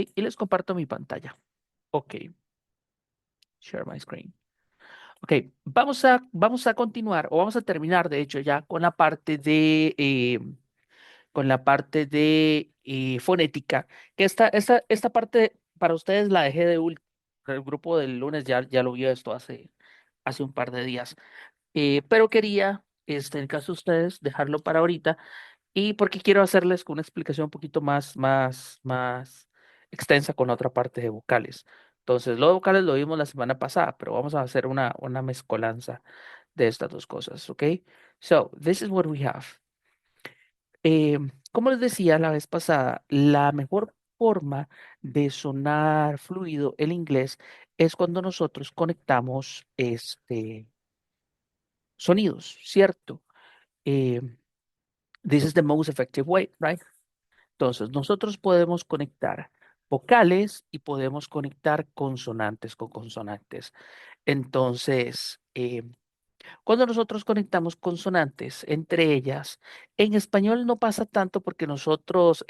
Y les comparto mi pantalla. Ok, share my screen. Ok, vamos a continuar, o vamos a terminar, de hecho, ya con la parte de fonética, que esta parte para ustedes la dejé de último. El grupo del lunes ya lo vio esto hace un par de días. Pero quería, en el caso de ustedes, dejarlo para ahorita. Y porque quiero hacerles una explicación un poquito más extensa con la otra parte de vocales. Entonces, lo de vocales lo vimos la semana pasada, pero vamos a hacer una mezcolanza de estas dos cosas, ¿ok? So, this is what we have. Eh, Como les decía la vez pasada, la mejor forma de sonar fluido el inglés es cuando nosotros conectamos sonidos, ¿cierto? Eh, this is the most effective way, right? Entonces, nosotros podemos conectar vocales y podemos conectar consonantes con consonantes. Entonces, cuando nosotros conectamos consonantes entre ellas, en español no pasa tanto porque nosotros,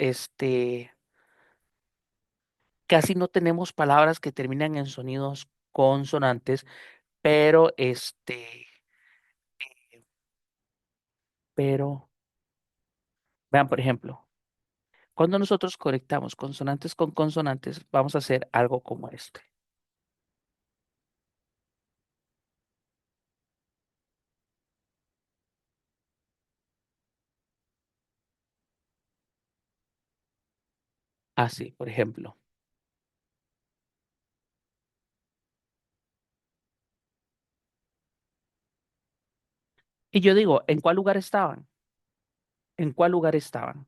casi no tenemos palabras que terminan en sonidos consonantes, pero, pero, vean, por ejemplo, cuando nosotros conectamos consonantes con consonantes, vamos a hacer algo como este. Así, por ejemplo. Y yo digo, ¿en cuál lugar estaban? ¿En cuál lugar estaban?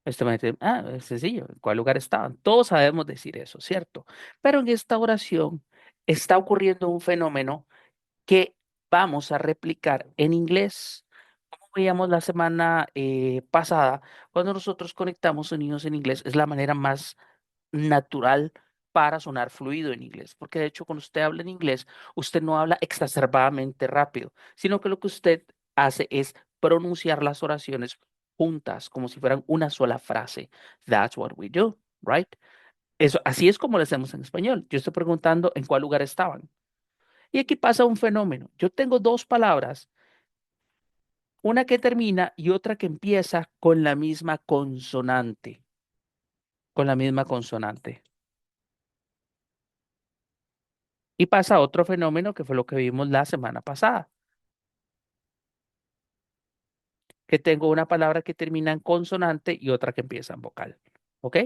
Esto me dice, es sencillo, ¿en cuál lugar estaban? Todos sabemos decir eso, ¿cierto? Pero en esta oración está ocurriendo un fenómeno que vamos a replicar en inglés. Como veíamos la semana pasada, cuando nosotros conectamos sonidos en inglés, es la manera más natural para sonar fluido en inglés, porque de hecho cuando usted habla en inglés, usted no habla exacerbadamente rápido, sino que lo que usted hace es pronunciar las oraciones juntas, como si fueran una sola frase. That's what we do, right? Eso, así es como lo hacemos en español. Yo estoy preguntando en cuál lugar estaban. Y aquí pasa un fenómeno. Yo tengo dos palabras, una que termina y otra que empieza con la misma consonante. Y pasa otro fenómeno que fue lo que vimos la semana pasada, que tengo una palabra que termina en consonante y otra que empieza en vocal. ¿Ok?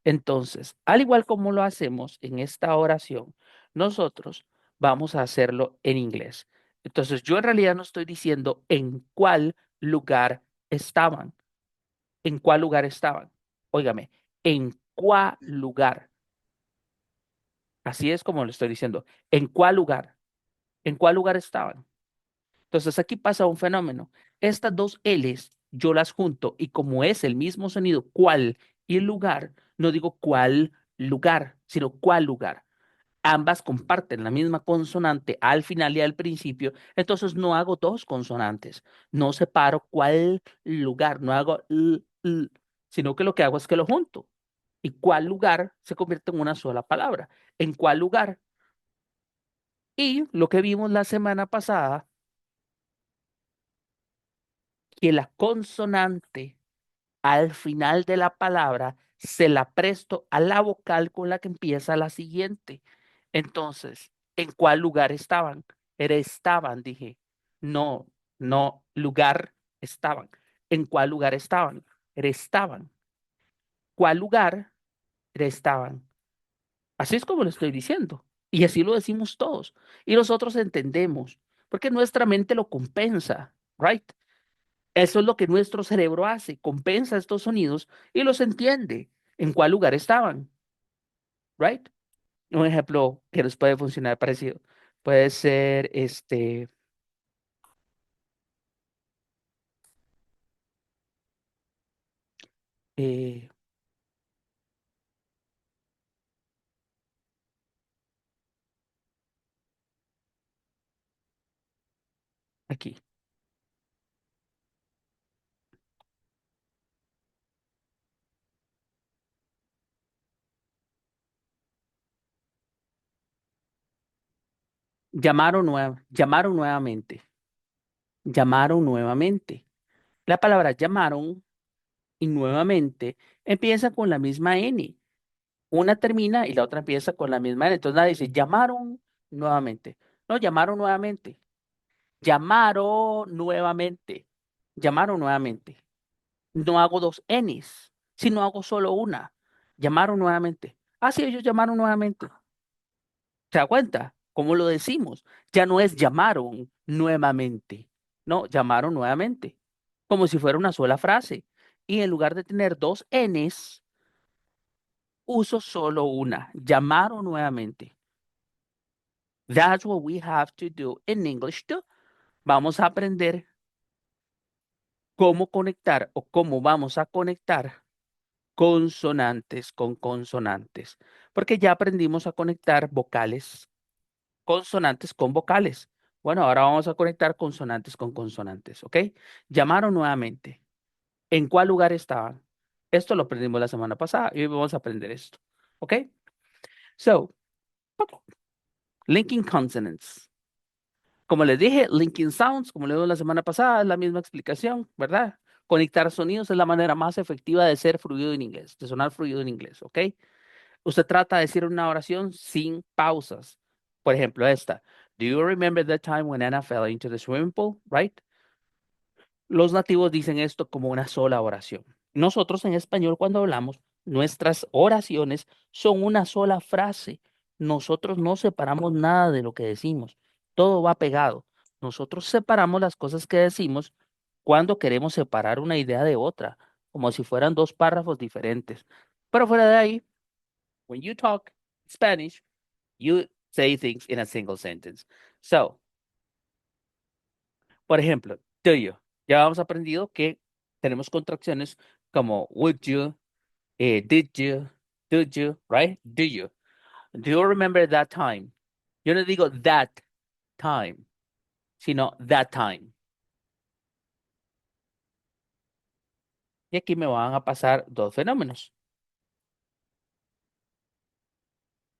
Entonces, al igual como lo hacemos en esta oración, nosotros vamos a hacerlo en inglés. Entonces, yo en realidad no estoy diciendo en cuál lugar estaban, en cuál lugar estaban. Óigame, en cuál lugar. Así es como lo estoy diciendo. ¿En cuál lugar? ¿En cuál lugar estaban? Entonces aquí pasa un fenómeno. Estas dos L's yo las junto y como es el mismo sonido, cuál y lugar, no digo cuál lugar, sino cuál lugar. Ambas comparten la misma consonante al final y al principio, entonces no hago dos consonantes, no separo cuál lugar, no hago sino que lo que hago es que lo junto. Y cuál lugar se convierte en una sola palabra. ¿En cuál lugar? Y lo que vimos la semana pasada, que la consonante al final de la palabra se la presto a la vocal con la que empieza la siguiente. Entonces, ¿en cuál lugar estaban? Era estaban, dije. No, no, lugar estaban. ¿En cuál lugar estaban? Era estaban. ¿Cuál lugar? Era estaban. Así es como lo estoy diciendo. Y así lo decimos todos. Y nosotros entendemos, porque nuestra mente lo compensa, ¿right? Eso es lo que nuestro cerebro hace, compensa estos sonidos y los entiende en cuál lugar estaban, ¿right? Un ejemplo que les puede funcionar parecido puede ser eh, aquí. llamaron nuevamente, llamaron nuevamente. La palabra llamaron y nuevamente empieza con la misma N. Una termina y la otra empieza con la misma N. Entonces nadie dice llamaron nuevamente. No, llamaron nuevamente. Llamaron nuevamente. Llamaron nuevamente. No hago dos Ns, sino hago solo una. Llamaron nuevamente. Ah, sí, ellos llamaron nuevamente. ¿Se da cuenta? ¿Cómo lo decimos? Ya no es llamaron nuevamente. No, llamaron nuevamente. Como si fuera una sola frase. Y en lugar de tener dos Ns, uso solo una. Llamaron nuevamente. That's what we have to do in English too. Vamos a aprender cómo conectar o cómo vamos a conectar consonantes con consonantes, porque ya aprendimos a conectar vocales, consonantes con vocales. Bueno, ahora vamos a conectar consonantes con consonantes, ¿ok? Llamaron nuevamente. ¿En cuál lugar estaban? Esto lo aprendimos la semana pasada y hoy vamos a aprender esto, ¿ok? So, linking consonants. Como les dije, linking sounds, como le digo la semana pasada, es la misma explicación, ¿verdad? Conectar sonidos es la manera más efectiva de ser fluido en inglés, de sonar fluido en inglés, ¿ok? Usted trata de decir una oración sin pausas. Por ejemplo, esta. Do you remember the time when Anna fell into the swimming pool? Right? Los nativos dicen esto como una sola oración. Nosotros en español, cuando hablamos, nuestras oraciones son una sola frase. Nosotros no separamos nada de lo que decimos. Todo va pegado. Nosotros separamos las cosas que decimos cuando queremos separar una idea de otra, como si fueran dos párrafos diferentes. Pero fuera de ahí, when you talk Spanish, you say things in a single sentence. So, por ejemplo, do you. Ya hemos aprendido que tenemos contracciones como would you, did you, do you, right? Do you. Do you remember that time? Yo no digo that time, sino that time. Y aquí me van a pasar dos fenómenos,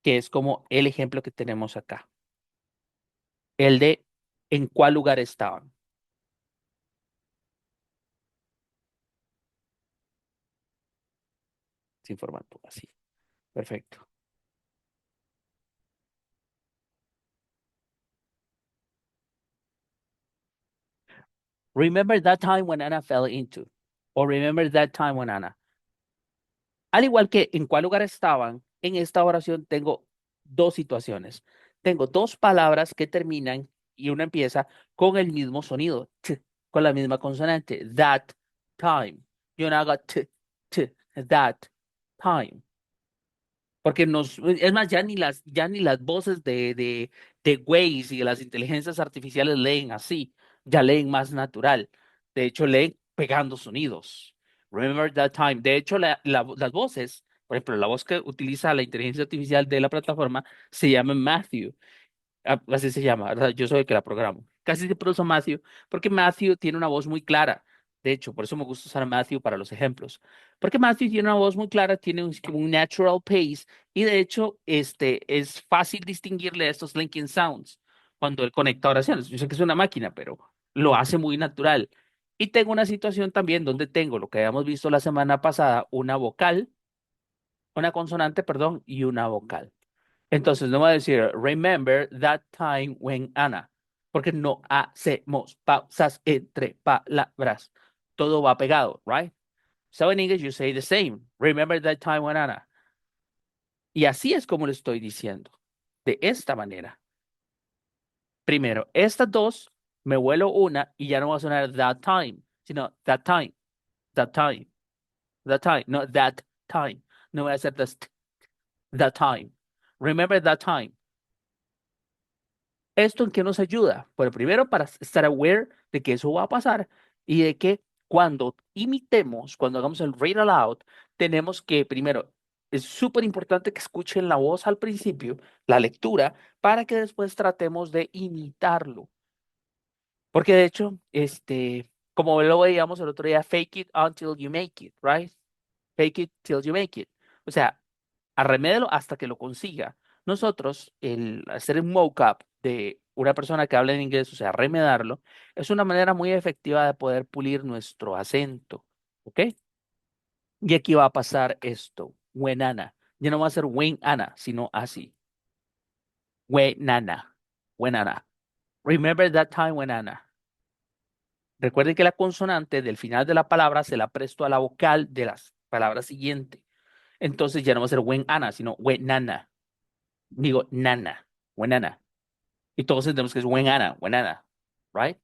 que es como el ejemplo que tenemos acá. El de en cuál lugar estaban. Sin formato así. Perfecto. Remember that time when Anna fell into. Or remember that time when Anna. Al igual que en cuál lugar estaban, en esta oración tengo dos situaciones. Tengo dos palabras que terminan y una empieza con el mismo sonido, con la misma consonante. That time. Yo no hago that time. Porque es más, ya ni las voces de Waze y de las inteligencias artificiales leen así, ya leen más natural. De hecho, leen pegando sonidos. Remember that time. De hecho, las voces, por ejemplo, la voz que utiliza la inteligencia artificial de la plataforma se llama Matthew. Así se llama, ¿verdad? Yo soy el que la programo. Casi siempre uso Matthew, porque Matthew tiene una voz muy clara. De hecho, por eso me gusta usar Matthew para los ejemplos. Porque Matthew tiene una voz muy clara, tiene como un natural pace, y de hecho, es fácil distinguirle estos linking sounds cuando él conecta oraciones. Yo sé que es una máquina, pero lo hace muy natural. Y tengo una situación también donde tengo lo que habíamos visto la semana pasada, una vocal, una consonante, perdón, y una vocal. Entonces no voy a decir, remember that time when Anna, porque no hacemos pausas entre palabras. Todo va pegado, right? So in English you say the same. Remember that time when Anna. Y así es como lo estoy diciendo. De esta manera. Primero, estas dos, me vuelo una y ya no va a sonar that time, sino that time, that time, that time, no that time. No voy a hacer that time. Remember that time. ¿Esto en qué nos ayuda? Bueno, primero para estar aware de que eso va a pasar y de que cuando imitemos, cuando hagamos el read aloud, tenemos que primero, es súper importante que escuchen la voz al principio, la lectura, para que después tratemos de imitarlo. Porque de hecho, como lo veíamos el otro día, fake it until you make it, right? Fake it till you make it. O sea, arremédelo hasta que lo consiga. Nosotros, el hacer un mock-up de una persona que habla en inglés, o sea, remedarlo, es una manera muy efectiva de poder pulir nuestro acento. ¿Ok? Y aquí va a pasar esto. Buenana. Ya no va a ser Ana, sino así. Buenana. Buenana. Remember that time when Anna. Recuerden que la consonante del final de la palabra se la presto a la vocal de las palabras siguientes. Entonces ya no va a ser Ana, sino nana. Digo nana, nana. Y todos entendemos que es Ana, right?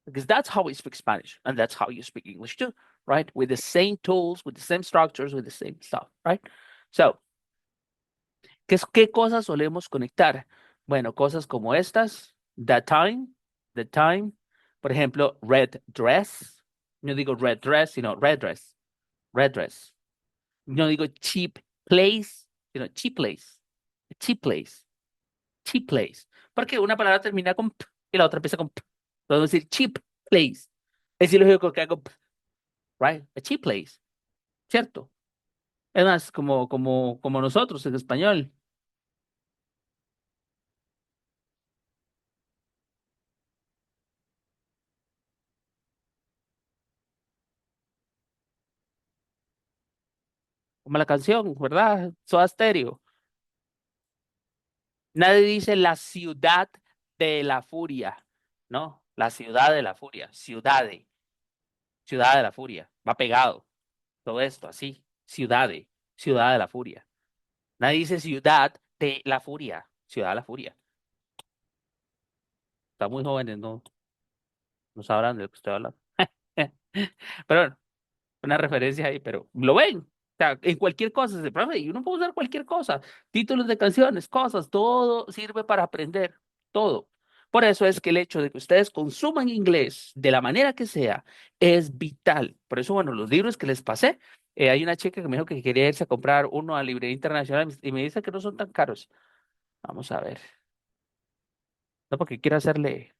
Because that's how we speak Spanish and that's how you speak English too, right? With the same tools, with the same structures, with the same stuff, right? So, ¿qué cosas solemos conectar? Bueno, cosas como estas, the time, por ejemplo, red dress. No digo red dress, sino red dress, red dress. No digo cheap place, sino cheap place, cheap place, cheap place. Porque una palabra termina con p y la otra empieza con p. Podemos decir cheap place. Es ilógico que hago p, right? A cheap place, ¿cierto? Es más, como nosotros en español, como la canción, ¿verdad? Soda Stereo. Nadie dice la ciudad de la furia, ¿no? La ciudad de la furia, ciudad de la furia. Va pegado todo esto, así. Ciudad de la furia. Nadie dice ciudad de la furia, ciudad de la furia. Están muy jóvenes, no sabrán de lo que estoy hablando. Pero bueno, una referencia ahí, pero lo ven. O sea, en cualquier cosa, profe, y uno puede usar cualquier cosa, títulos de canciones, cosas, todo sirve para aprender, todo. Por eso es que el hecho de que ustedes consuman inglés de la manera que sea es vital. Por eso, bueno, los libros que les pasé, hay una chica que me dijo que quería irse a comprar uno a Librería Internacional y me dice que no son tan caros. Vamos a ver. No porque quiera hacerle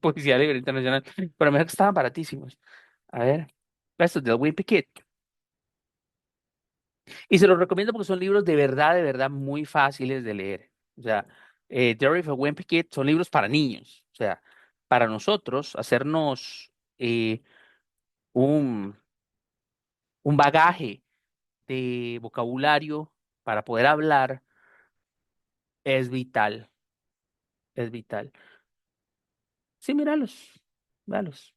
poesía a Librería Internacional, pero me dijo que estaban baratísimos. A ver, estos del Wimpy Kid. Y se los recomiendo porque son libros de verdad, muy fáciles de leer. O sea, Diary of a Wimpy Kid son libros para niños. O sea, para nosotros, hacernos un, un bagaje de vocabulario para poder hablar es vital, es vital. Sí, míralos, míralos.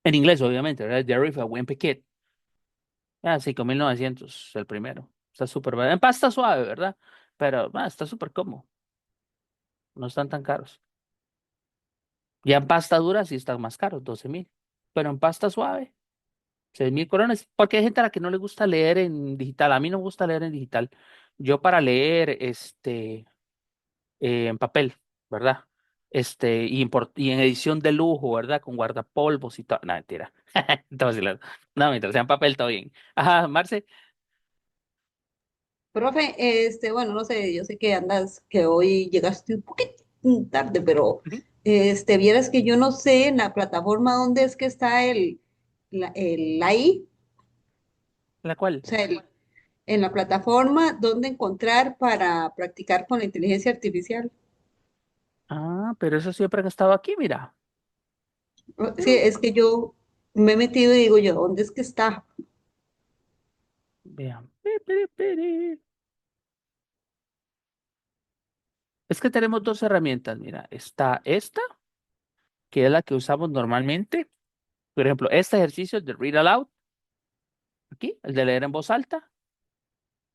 En inglés, obviamente, ¿verdad? Diary of a Wimpy Kid. Ah, 5.900 el primero. Está súper bueno. En pasta suave, ¿verdad? Pero está súper cómodo. No están tan caros. Ya en pasta dura sí están más caros, 12.000. Pero en pasta suave, 6.000 colones. Porque hay gente a la que no le gusta leer en digital. A mí no me gusta leer en digital. Yo para leer en papel, ¿verdad? Y en edición de lujo, ¿verdad? Con guardapolvos y todo. No, mentira. Te vacilando. No, mientras sea en papel, todo bien. Ajá, Marce. Profe, bueno, no sé, yo sé que andas, que hoy llegaste un poquito tarde, pero Ujú. vieras que yo no sé en la plataforma dónde es que está el AI, ¿La cual? o sea, en la plataforma dónde encontrar para practicar con la inteligencia artificial. Ah, pero eso siempre ha estado aquí, mira. Sí, Mm. es que yo me he metido y digo yo, ¿dónde es que está? Vean. Es que tenemos dos herramientas, mira. Está esta, que es la que usamos normalmente. Por ejemplo, este ejercicio de read aloud, aquí, el de leer en voz alta,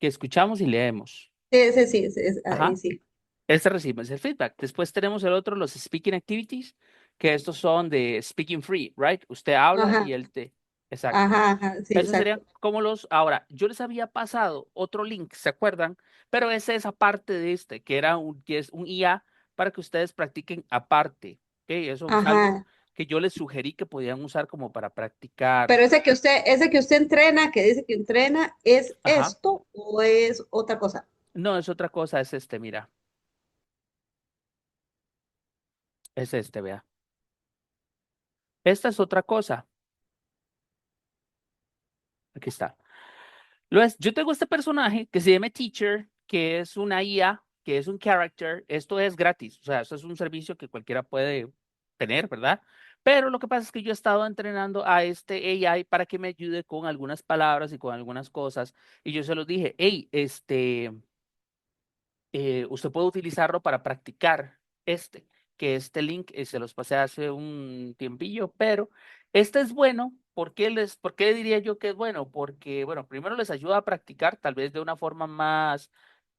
que escuchamos y leemos. Ese sí, ahí Ajá. sí. Este recibimos el feedback. Después tenemos el otro, los speaking activities, que estos son de speaking free, right? Usted habla y Ajá, él te. Exacto. ajá, ajá, sí, Esos serían exacto. como los. Ahora, yo les había pasado otro link, ¿se acuerdan? Pero esa es aparte de este, que es un IA para que ustedes practiquen aparte. ¿Ok? Eso es algo Ajá. que yo les sugerí que podían usar como para practicar. Pero ese que usted entrena, que dice que entrena, ¿es Ajá. esto o es otra cosa? No, es otra cosa, es este, mira. Es este, vea. Esta es otra cosa. Aquí está. Yo tengo este personaje que se llama Teacher, que es una IA. que es un character, esto es gratis, o sea, esto es un servicio que cualquiera puede tener, ¿verdad? Pero lo que pasa es que yo he estado entrenando a este AI para que me ayude con algunas palabras y con algunas cosas. Y yo se los dije, hey, usted puede utilizarlo para practicar que este link se los pasé hace un tiempillo, pero este es bueno. ¿Por qué diría yo que es bueno? Porque, bueno, primero les ayuda a practicar tal vez de una forma más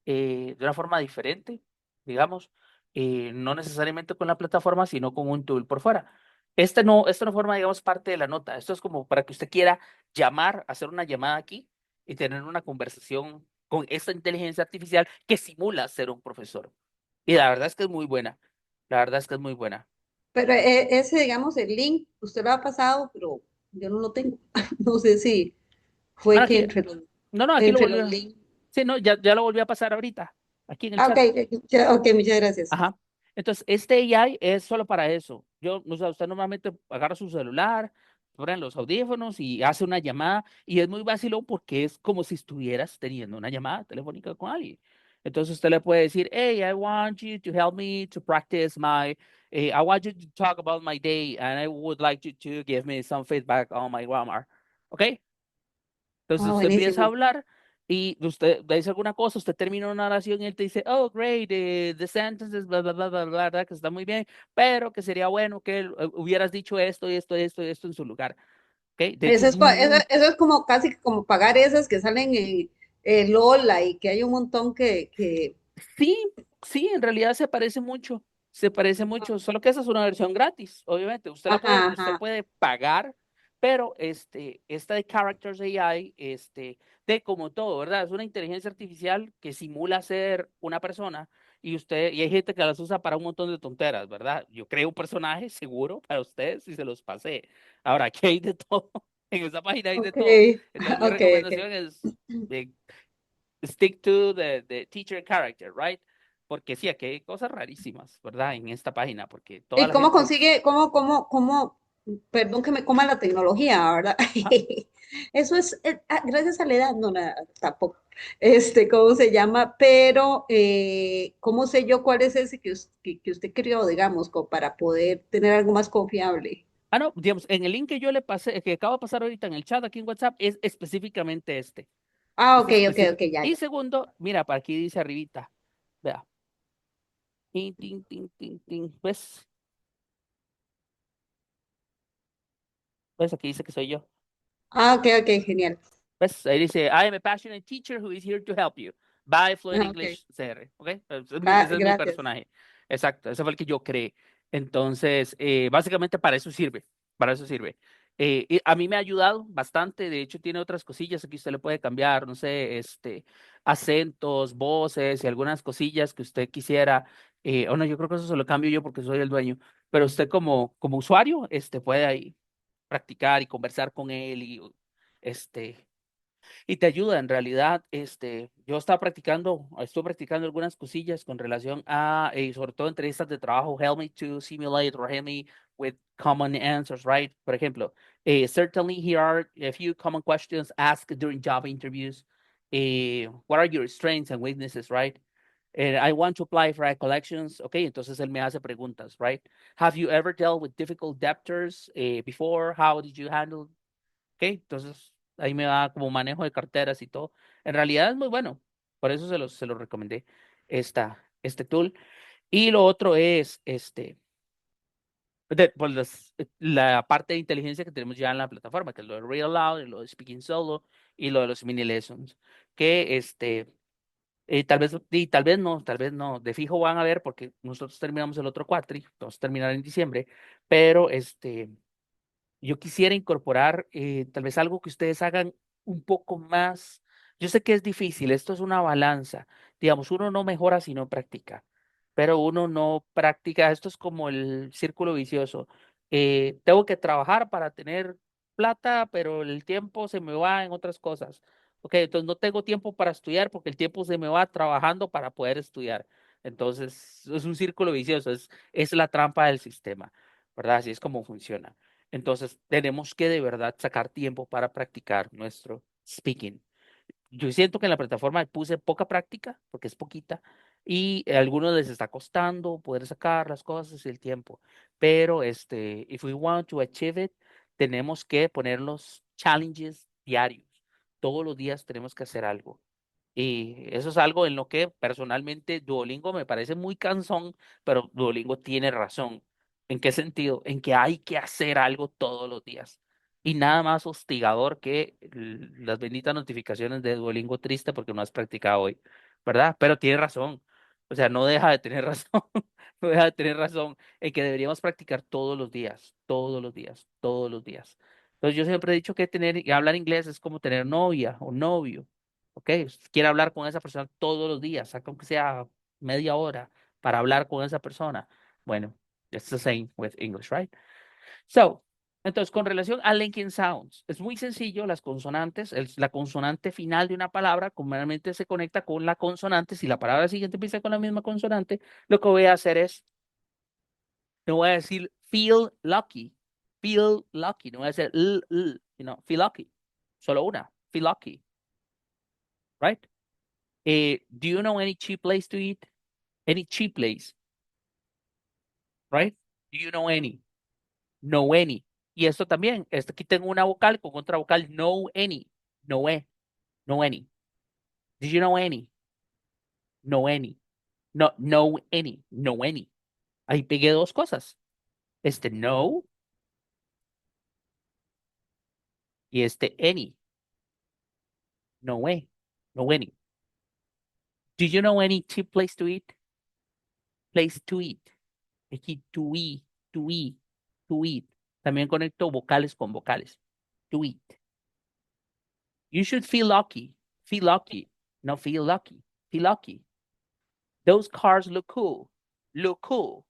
de una forma diferente, digamos, no necesariamente con la plataforma, sino con un tool por fuera. Esto no forma, digamos, parte de la nota. Esto es como para que usted quiera llamar, hacer una llamada aquí y tener una conversación con esta inteligencia artificial que simula ser un profesor. Y la verdad es que es muy buena. La verdad es que es muy buena. Pero ese, digamos, el link, usted lo ha pasado, pero yo no lo tengo. No sé si fue Bueno, que aquí, no, no, aquí lo entre los volvió. links. Sí, no, ya lo volví a pasar ahorita, aquí en el Ah, ok, chat. ok, muchas gracias. Ajá. Entonces, este AI es solo para eso. O sea, usted normalmente agarra su celular, pone los audífonos y hace una llamada y es muy vacilón porque es como si estuvieras teniendo una llamada telefónica con alguien. Entonces usted le puede decir, hey, I want you to help me to practice I want you to talk about my day and I would like you to give me some feedback on my grammar. ¿Ok? Entonces Ah, usted empieza a buenísimo. hablar y usted dice alguna cosa, usted termina una oración y él te dice, oh, great, the sentences, bla, bla, bla, bla, bla, bla, que está muy bien, pero que sería bueno que hubieras dicho esto y esto y esto y esto en su lugar. ¿Ok? De hecho, Eso es es, eso, muy, eso es como casi como pagar esas que salen en Lola y que hay un montón que... sí, sí, en realidad se parece mucho, solo que esa es una versión gratis, obviamente, Ajá, usted ajá. puede pagar, pero esta de Characters AI, de como todo, ¿verdad? Es una inteligencia artificial que simula ser una persona y hay gente que las usa para un montón de tonteras, ¿verdad? Yo creo un personaje seguro para ustedes y se los pasé. Ahora, aquí hay de todo, en esa página hay de Ok, todo. Entonces, mi ok, ok. recomendación es stick to the teacher character, right? Porque sí, aquí hay cosas rarísimas, ¿verdad? En esta página, porque toda ¿Y la cómo gente... consigue, perdón que me coma la tecnología, ¿verdad? Ah, Eso es, gracias a la edad, no, tampoco, ¿cómo se llama? Pero, ¿cómo sé yo cuál es ese que usted creó, digamos, como para poder tener algo más confiable? no, digamos, en el link que yo le pasé, que acabo de pasar ahorita en el chat aquí en WhatsApp, es específicamente este. Ah, Es ok, ok, ok, específico. ya, Y ya. segundo, mira, para aquí dice arribita, vea, tin, tin, tin, tin, tin, ¿ves? Aquí dice que soy yo. Ah, ok, ok, genial. ¿Ves? Ahí dice, I am a passionate teacher who is here to help you. By Fluent Ah, ok, English CR. ¿Ok? Ese es mi gracias. personaje. Exacto, ese fue el que yo creé. Entonces, básicamente para eso sirve. Para eso sirve. Y a mí me ha ayudado bastante. De hecho, tiene otras cosillas que usted le puede cambiar, no sé, acentos, voces y algunas cosillas que usted quisiera. O no, yo creo que eso se lo cambio yo porque soy el dueño. Pero usted como usuario, puede ahí practicar y conversar con él este y te ayuda en realidad. Yo estuve practicando algunas cosillas con relación a, sobre todo entrevistas de trabajo, help me to simulate or help me with common answers, right? Por ejemplo, certainly here are a few common questions asked during job interviews. What are your strengths and weaknesses, right? And I want to apply for collections. Okay, entonces él me hace preguntas, right? Have you ever dealt with difficult debtors before? How did you handle? Ok, entonces ahí me da como manejo de carteras y todo. En realidad es muy bueno, por eso se los recomendé este tool. Y lo otro es pues la parte de inteligencia que tenemos ya en la plataforma, que es lo de Read Aloud, y lo de Speaking Solo y lo de los mini lessons, que tal vez no, de fijo van a ver porque nosotros terminamos el otro cuatri, vamos a terminar en diciembre, pero yo quisiera incorporar tal vez algo que ustedes hagan un poco más. Yo sé que es difícil, esto es una balanza. Digamos, uno no mejora si no practica, pero uno no practica, esto es como el círculo vicioso. Tengo que trabajar para tener plata, pero el tiempo se me va en otras cosas. Ok, entonces no tengo tiempo para estudiar porque el tiempo se me va trabajando para poder estudiar. Entonces, es un círculo vicioso, es la trampa del sistema, ¿verdad? Así es como funciona. Entonces, tenemos que de verdad sacar tiempo para practicar nuestro speaking. Yo siento que en la plataforma puse poca práctica, porque es poquita, y a algunos les está costando poder sacar las cosas y el tiempo. Pero if we want to achieve it, tenemos que poner los challenges diarios. Todos los días tenemos que hacer algo. Y eso es algo en lo que personalmente Duolingo me parece muy cansón, pero Duolingo tiene razón. ¿En qué sentido? En que hay que hacer algo todos los días. Y nada más hostigador que las benditas notificaciones de Duolingo triste porque no has practicado hoy, ¿verdad? Pero tiene razón. O sea, no deja de tener razón. No deja de tener razón en que deberíamos practicar todos los días, todos los días, todos los días. Entonces yo siempre he dicho que tener y hablar inglés es como tener novia o novio. ¿Ok? Quiere hablar con esa persona todos los días, saca aunque sea media hora para hablar con esa persona. Bueno, it's the same with English, right? So, entonces, con relación a linking sounds, es muy sencillo, las consonantes, la consonante final de una palabra comúnmente se conecta con la consonante. Si la palabra siguiente empieza con la misma consonante, lo que voy a hacer es, no voy a decir feel lucky, no voy a decir feel lucky, solo una, feel lucky, right? Do you know any cheap place to eat? Any cheap place, right? Do you know any? Know any. Y esto también, aquí tengo una vocal con otra vocal, know any. Know, know any. Did you know any? Know any. No, know any. Know any. Ahí pegué dos cosas. Know y any. Know, know any. Do you know any cheap place to eat? Place to eat. Aquí to eat, to eat. También conecto vocales con vocales. To eat. You should feel lucky. Feel lucky. No feel lucky. Feel lucky. Those cars look cool. Look cool.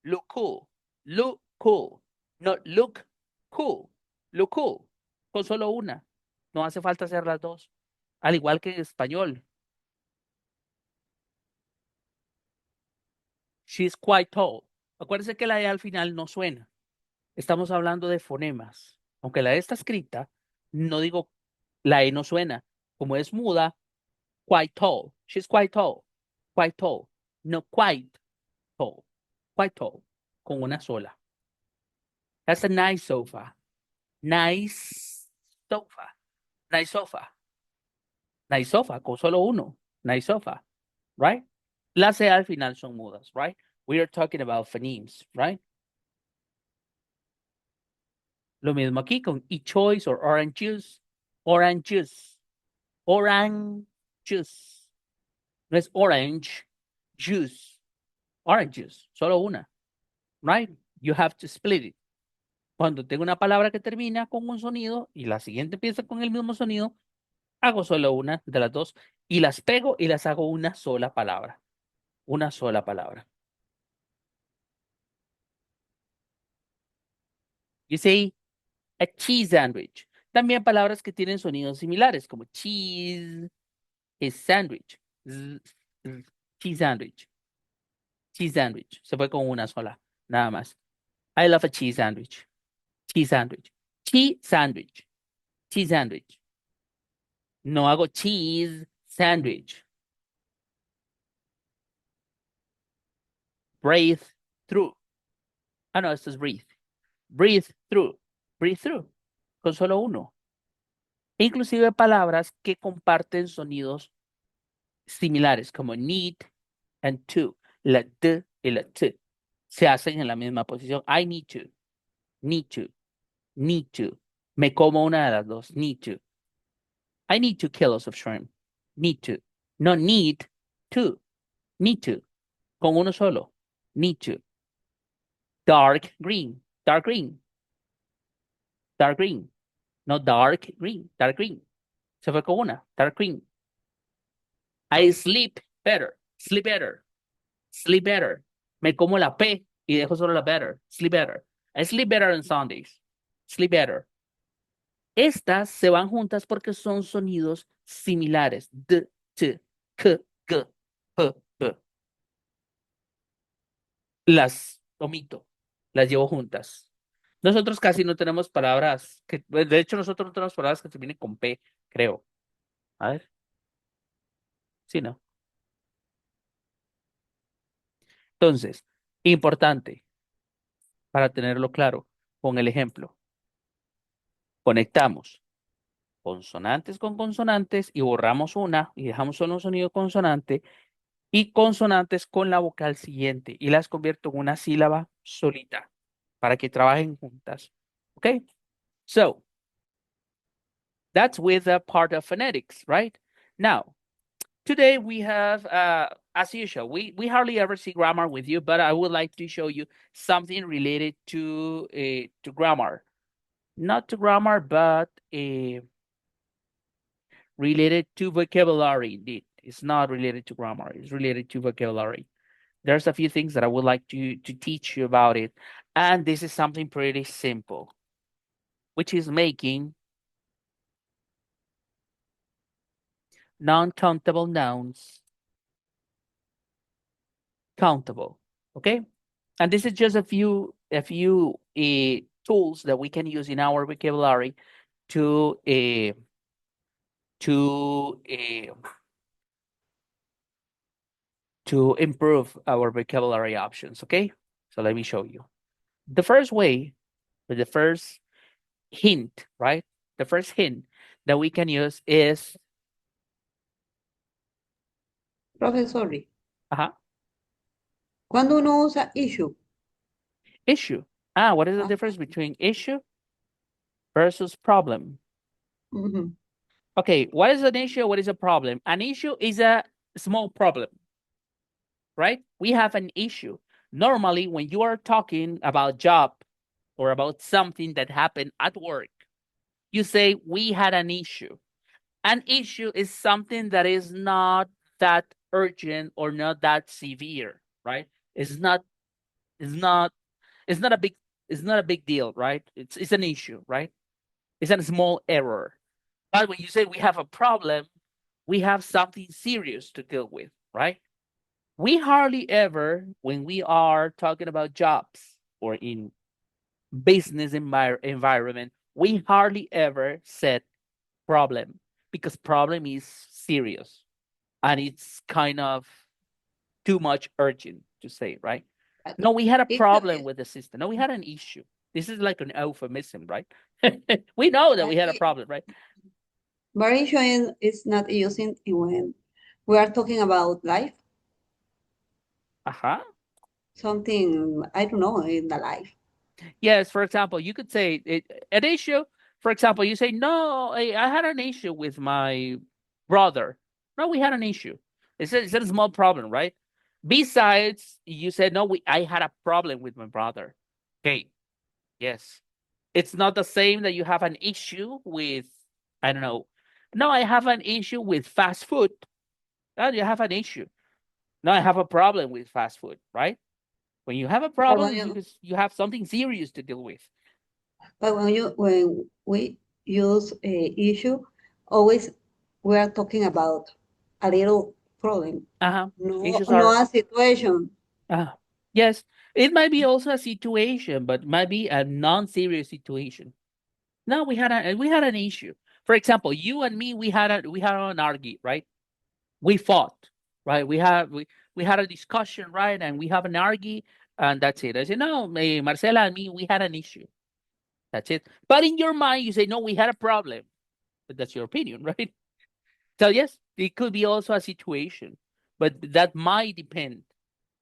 Look cool. Look cool. No, look cool. Look cool. Con solo una. No hace falta hacer las dos. Al igual que en español. She's quite tall. Acuérdense que la E al final no suena. Estamos hablando de fonemas. Aunque la E está escrita, no digo la E no suena. Como es muda, quite tall. She's quite tall. Quite tall. No quite tall. Quite tall. Con una sola. That's a nice sofa. Nice sofa. Nice sofa. Nice sofa. Con solo uno. Nice sofa. Right? Las C al final son mudas. Right? We are talking about phonemes. Right? Lo mismo aquí con e-choice or orange juice. Orange juice. Orange juice. No es orange juice. Orange juice. Solo una. Right? You have to split it. Cuando tengo una palabra que termina con un sonido y la siguiente empieza con el mismo sonido, hago solo una de las dos y las pego y las hago una sola palabra. Una sola palabra. You say a cheese sandwich. También palabras que tienen sonidos similares, como cheese, es sandwich. Cheese sandwich. Cheese sandwich. Se fue con una sola, nada más. I love a cheese sandwich. Cheese sandwich. Cheese sandwich. Cheese sandwich. No hago cheese sandwich. Breathe through. Ah, no, esto es breathe. Breathe through. Breathe through. Con solo uno. Inclusive palabras que comparten sonidos similares, como need and to. La d y la t se hacen en la misma posición. I need to, need to, need to. Me como una de las dos. Need to. I need 2 kilos of shrimp. Need to. No need to. Need to. Con uno solo. Need to. Dark green. Dark green. Dark green. No dark green. Dark green. Se fue con una. Dark green. I sleep better. Sleep better. Sleep better. Me como la P y dejo solo la better. Sleep better. I sleep better on Sundays. Sleep better. Estas se van juntas porque son sonidos similares. D, t, k, g, p, p. Las omito. Las llevo juntas. Nosotros casi no tenemos palabras que, de hecho, nosotros no tenemos palabras que terminen con P, creo. A ver, sí, no. Entonces, importante para tenerlo claro con el ejemplo. Conectamos consonantes con consonantes y borramos una y dejamos solo un sonido consonante y consonantes con la vocal siguiente y las convierto en una sílaba solita para que trabajen juntas. Okay? So, that's with the part of phonetics, right? Now, today we have, as usual, we hardly ever see grammar with you, but I would like to show you something related to grammar. Not to grammar, but related to vocabulary. Indeed, it's not related to grammar. It's related to vocabulary. There's a few things that I would like to teach you about it, and this is something pretty simple, which is making non-countable nouns countable. Okay, and this is just a few tools that we can use in our vocabulary to to uh, to improve our vocabulary options. Okay, so let me show you. The first way, or the first hint, right? The first hint that we can use is Profesor, uh cuando uno usa issue, issue. What is the ajá, difference between issue versus problem? ujú, Okay, what is an issue? What is a problem? An issue is a small problem, right? We have an issue. Normally, when you are talking about job or about something that happened at work, you say we had an issue. An issue is something that is not that urgent or not that severe, right? It's not it's not it's not a big it's not a big deal, right? It's an issue, right? It's a small error. But when you say we have a problem, we have something serious to deal with, right? We hardly ever, when we are talking about jobs or in business environment, we hardly ever said problem because problem is serious and it's kind of too much urgent to say, right? exacto. No, we had a Issue problem es, with the system. No, we had an issue. This is like an euphemism, right? We know that we had a aquí, problem, right? but issue is not using when we are talking about life, Uh-huh. something, I don't know, in the life. Yes, for example, you could say an issue. For example, you say, no, I had an issue with my brother. No, we had an issue. It's a small problem, right? Besides, you said, no, I had a problem with my brother. Okay, yes. It's not the same that you have an issue with, I don't know. No, I have an issue with fast food. No, you have an issue. No, I have a problem with fast food, right? When you have a But problem, it's because you have something serious to deal with. when we use a issue, always we are talking about a little problem, Uh-huh. no, Issues are no a situation. uh yes. It might be also a situation, but might be a non-serious situation. No, we had an issue. For example, you and me, we had an argue, right? We fought, right? We had a discussion, right? And we have an argue, and that's it. I say, no, Marcela and me, we had an issue. That's it. But in your mind, you say, no, we had a problem. But that's your opinion, right? So yes, it could be also a situation, but that might depend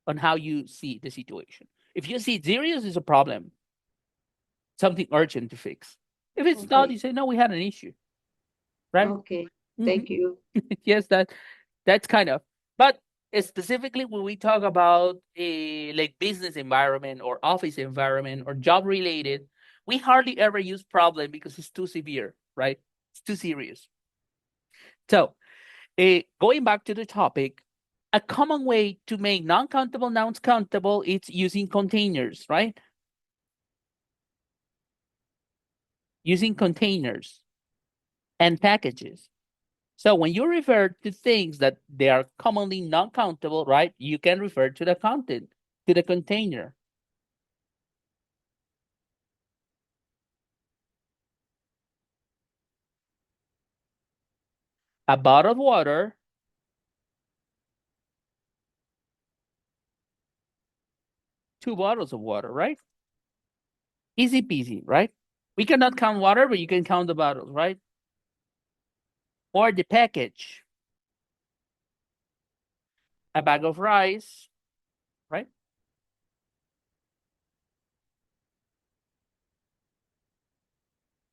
on how you see the situation. If you see it serious, it's a problem, something urgent to fix. If it's not, Okay, you say, no, we had an issue, right? okay, Hmm. thank you. Yes, that's kind of. But specifically when we talk about a like business environment or office environment or job related, we hardly ever use problem because it's too severe, right? It's too serious. So, going back to the topic, a common way to make non-countable nouns countable is using containers, right? Using containers and packages. So when you refer to things that they are commonly non-countable, right? You can refer to the content, to the container. A bottle of water 2 bottles of water, right? Easy peasy, right? We cannot count water, but you can count the bottles, right? Or the package, a bag of rice, right?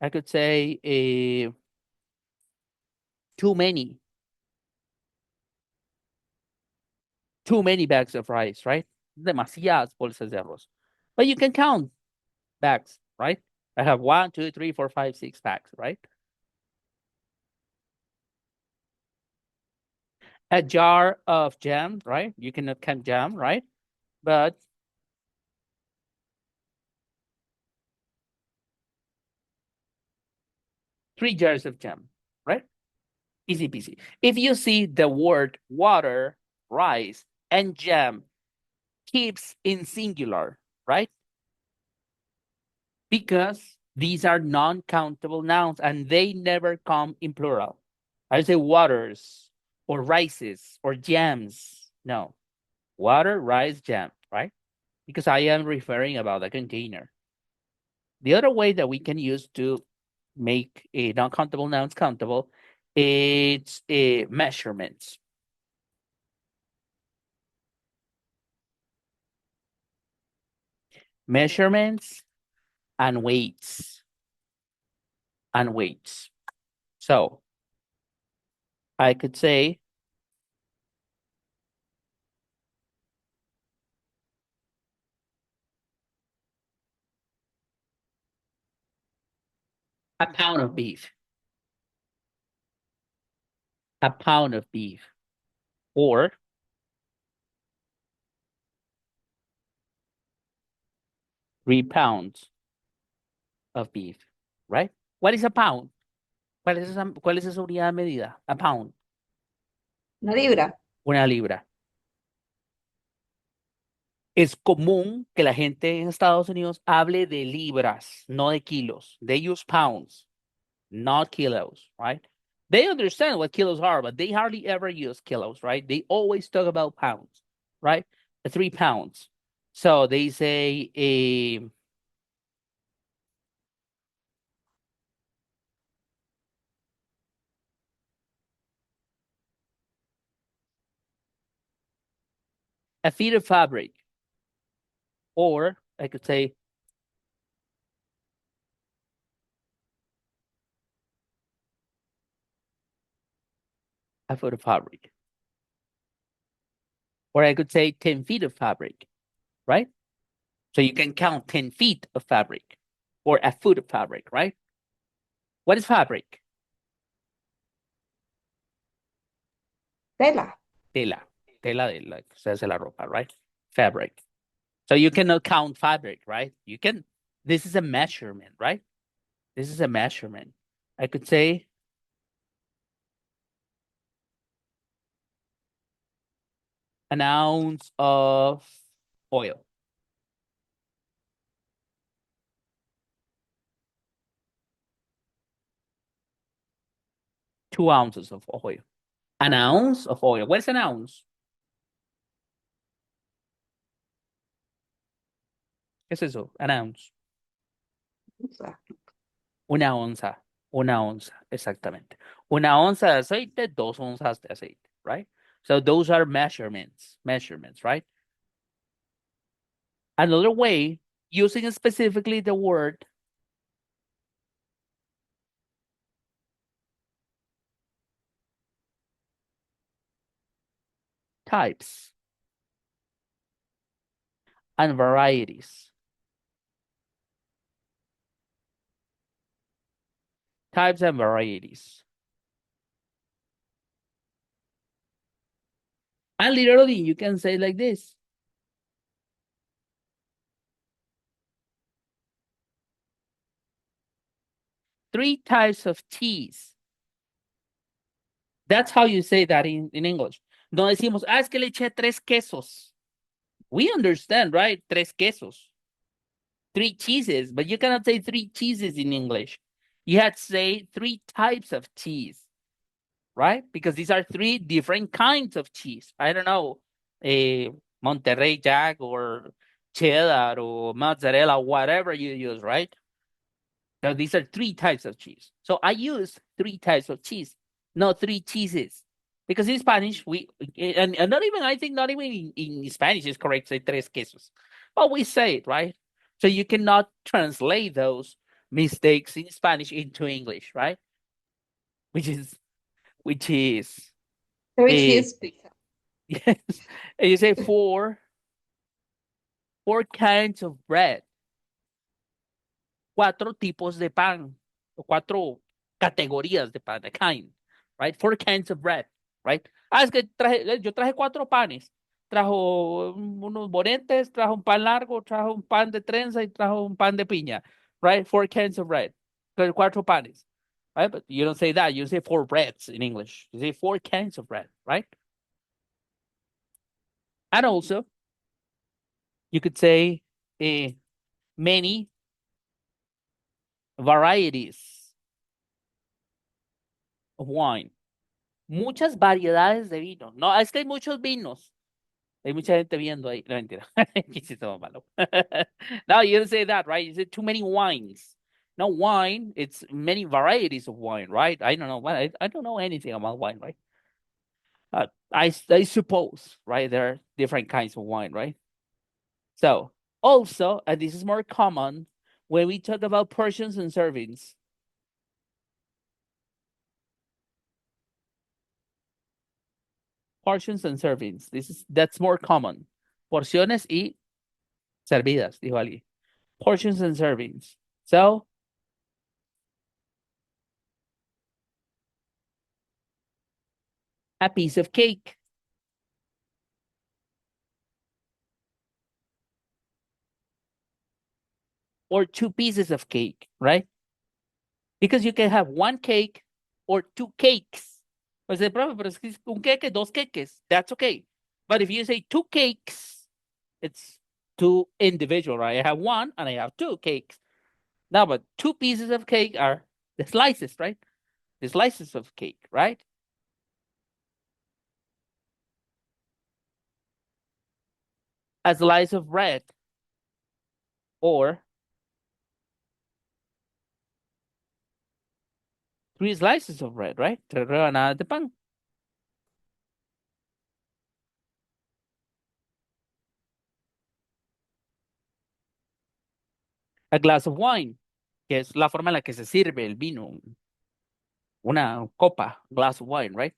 I could say too many, too many bags of rice, right? Demasiadas bolsas de arroz. But you can count bags, right? I have 1, 2, 3, 4, 5, 6 bags, right? A jar of jam, right? You cannot count jam, right? But 3 jars of jam, right? Easy peasy. If you see the word water, rice, and jam keeps in singular, right? Because these are non-countable nouns and they never come in plural. I say waters or rices or jams. No, water, rice, jam, right? Because I am referring about the container. The other way that we can use to make a non-countable nouns countable, it's measurements. Measurements and weights and weights. So I could say a pound of beef, a pound of beef, or 3 pounds of beef, right? What is a pound? ¿Cuál es esa unidad de medida? A pound, Una libra. una libra. Es común que la gente en Estados Unidos hable de libras, no de kilos. They use pounds, not kilos, right? They understand what kilos are, but they hardly ever use kilos, right? They always talk about pounds, right? 3 pounds. So they say a feet of fabric, or I could say a foot of fabric, or I could say 10 feet of fabric, right? So you can count 10 feet of fabric or a foot of fabric, right? What is fabric? Tela. Tela. Tela de la que se hace la ropa, right? Fabric. So you cannot count fabric, right? You can, this is a measurement, right? This is a measurement. I could say an ounce of oil, 2 ounces of oil. An ounce of oil. What is an ounce? ¿Qué es eso? An ounce. O sea, Una onza. Una onza, exactamente. Una onza de aceite, 2 onzas de aceite, right? So those are measurements, right? Another way, using specifically the word types and varieties. Types and varieties. And literally, you can say like this. Three types of cheese. That's how you say that in English. No decimos, es que le eché 3 quesos. We understand, right? 3 quesos. 3 cheeses, but you cannot say 3 cheeses in English. You had to say 3 types of cheese, right? Because these are 3 different kinds of cheese. I don't know, Monterrey Jack or cheddar or mozzarella, whatever you use, right? So these are three types of cheese. So I use three types of cheese, not three cheeses. Because in Spanish, and not even, I think not even in Spanish is correct, say tres quesos. But we say it, right? So you cannot translate those mistakes in Spanish into English, right? Which is, which is, Three a cheese pizza. yes. And you say four kinds of bread, cuatro tipos de pan, o cuatro categorías de pan, a kind, right? Four kinds of bread, right? Ah, es que yo traje cuatro panes. Trajo unos bonentes, trajo un pan largo, trajo un pan de trenza y trajo un pan de piña, right? Four kinds of bread. Cuatro panes, right? But you don't say that. You say four breads in English. You say four kinds of bread, right? And also, you could say uh, many varieties of wine. Muchas variedades de vino. No, es que hay muchos vinos. Hay mucha gente viendo ahí. No, mentira. Qué chiste más malo. No, you don't say that, right? You say too many wines. No wine, it's many varieties of wine, right? I don't know. I don't know anything about wine, right? I suppose, right? There are different kinds of wine, right? So, also, and this is more common when we talk about portions and servings. Portions and servings. That's more common. Porciones y servidas, dijo alguien. Portions and servings. So, a piece of cake or two pieces of cake, right? Because you can have one cake or two cakes. Pues el profe, pero es que es un queque, dos queques. That's okay. But if you say two cakes, it's two individual, right? I have one and I have two cakes. Now, but two pieces of cake are the slices, right? The slices of cake, right? A slice of bread or three slices of bread, right? Tres rebanadas de pan. A glass of wine, que es la forma en la que se sirve el vino. Una copa, glass of wine, right?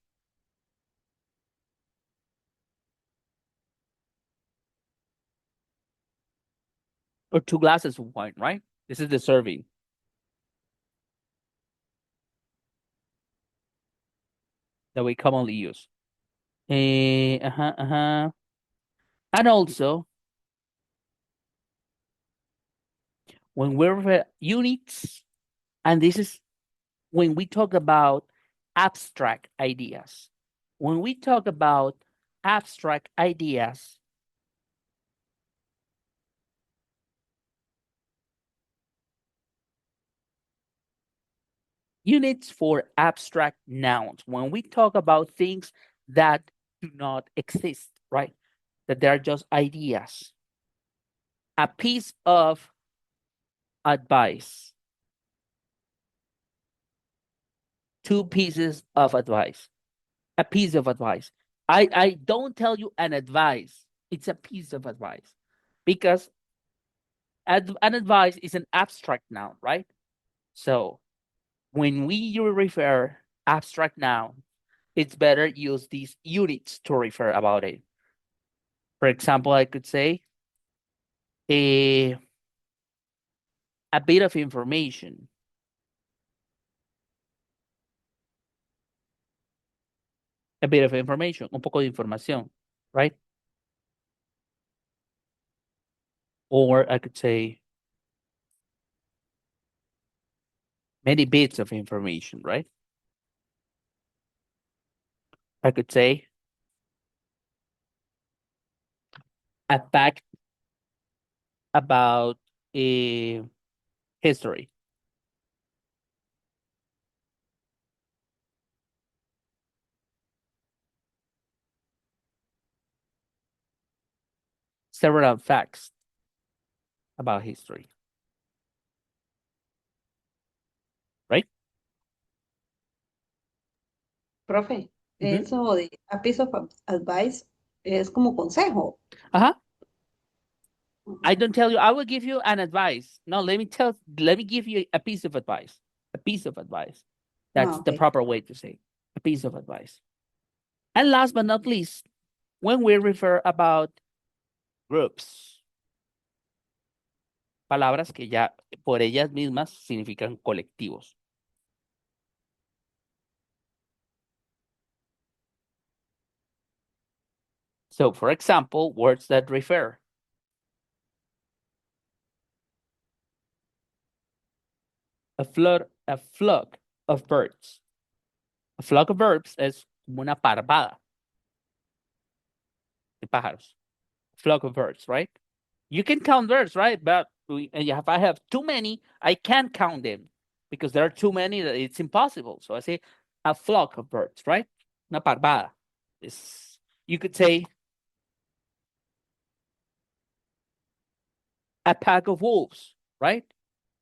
Or two glasses of wine, right? This is the serving that we commonly use. And also, when we're units, and this is when we talk about abstract ideas. When we talk about abstract ideas, units for abstract nouns, when we talk about things that do not exist, right? That they are just ideas. A piece of advice, two pieces of advice, a piece of advice. I don't tell you an advice, it's a piece of advice because an advice is an abstract noun, right? So when we refer abstract noun, it's better use these units to refer about it. For example, I could say a, a bit of information, a bit of information, un poco de información, right? Or I could say many bits of information, right? I could say a fact about a history, several facts. about history, right? Profe, Mhm. eso de a piece of advice es como consejo. Uh-huh. I Ujú. don't tell you, I will give you an advice. No, let me give you a piece of advice. A piece of advice. Ah, That's the ok. proper way to say a piece of advice. And last but not least, when we refer about groups, palabras que ya por ellas mismas significan colectivos. So, for example, words that refer. A flock of birds. A flock of birds es como una parvada de pájaros. Flock of birds, right? You can count birds, right? But if I have too many, I can't count them because there are too many that it's impossible. So I say a flock of birds, right? Una parvada. It's, you could say a pack of wolves, right?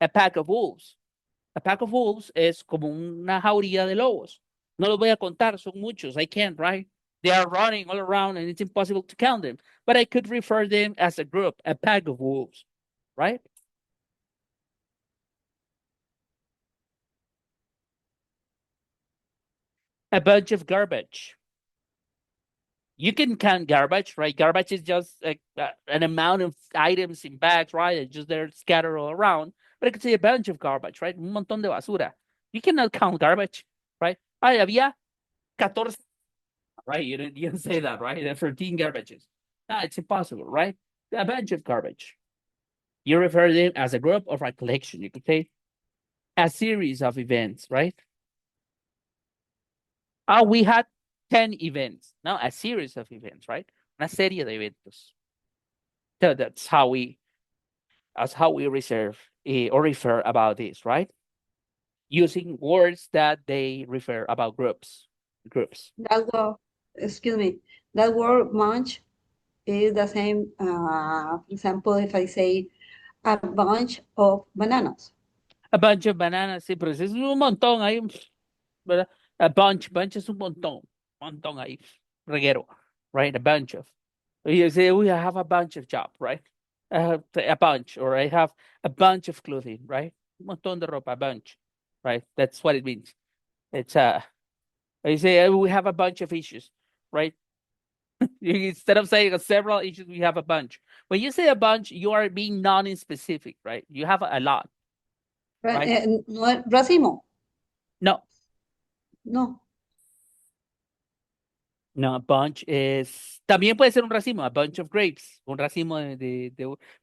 A pack of wolves. A pack of wolves es como una jauría de lobos. No los voy a contar, son muchos. I can't, right? They are running all around and it's impossible to count them. But I could refer them as a group, a pack of wolves, right? A bunch of garbage. You can count garbage, right? Garbage is just like an amount of items in bags, right? And just they're scattered all around. But I could say a bunch of garbage, right? Un montón de basura. You cannot count garbage, right? Ay, había 14, right? You didn't say that, right? There are 13 garbages. No, it's impossible, right? A bunch of garbage. You refer to them as a group or a collection. You could say a series of events, right? Oh, we had 10 events. No, a series of events, right? Una serie de eventos. So that's how we reserve or refer about this, right? Using words that they refer about groups. Groups. That word, excuse me, that word munch is the same, for example, if I say a bunch of bananas. A bunch of bananas, sí, pero es un montón ahí, ¿verdad? A bunch es un montón ahí, reguero, right? A bunch of. You say, we have a bunch of job, right? I have a bunch, or I have a bunch of clothing, right? Un montón de ropa, a bunch, right? That's what it means. It's you say we have a bunch of issues, right? Instead of saying several issues, we have a bunch. When you say a bunch, you are being non-specific, right? You have a lot, right? No, racimo, No, no. no, a bunch es, también puede ser un racimo, a bunch of grapes, un racimo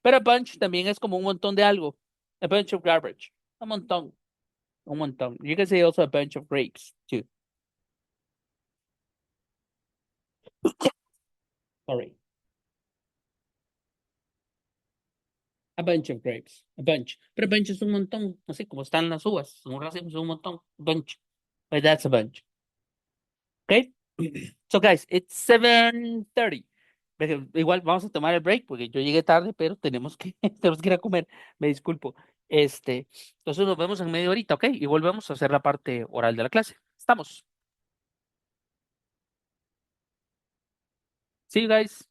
pero a bunch también es como un montón de algo, a bunch of garbage, un montón, un montón. You can say also a bunch of grapes too. Sorry, a bunch of grapes, a bunch. Pero a bunch es un montón, así como están las uvas, un racimo es un montón, bunch. But that's a bunch. Okay? So guys, it's 7:30. Pero igual vamos a tomar el break porque yo llegué tarde, pero tenemos que, tenemos que ir a comer. Me disculpo. Entonces nos vemos en media horita, ¿ok? Y volvemos a hacer la parte oral de la clase. Estamos. See you guys.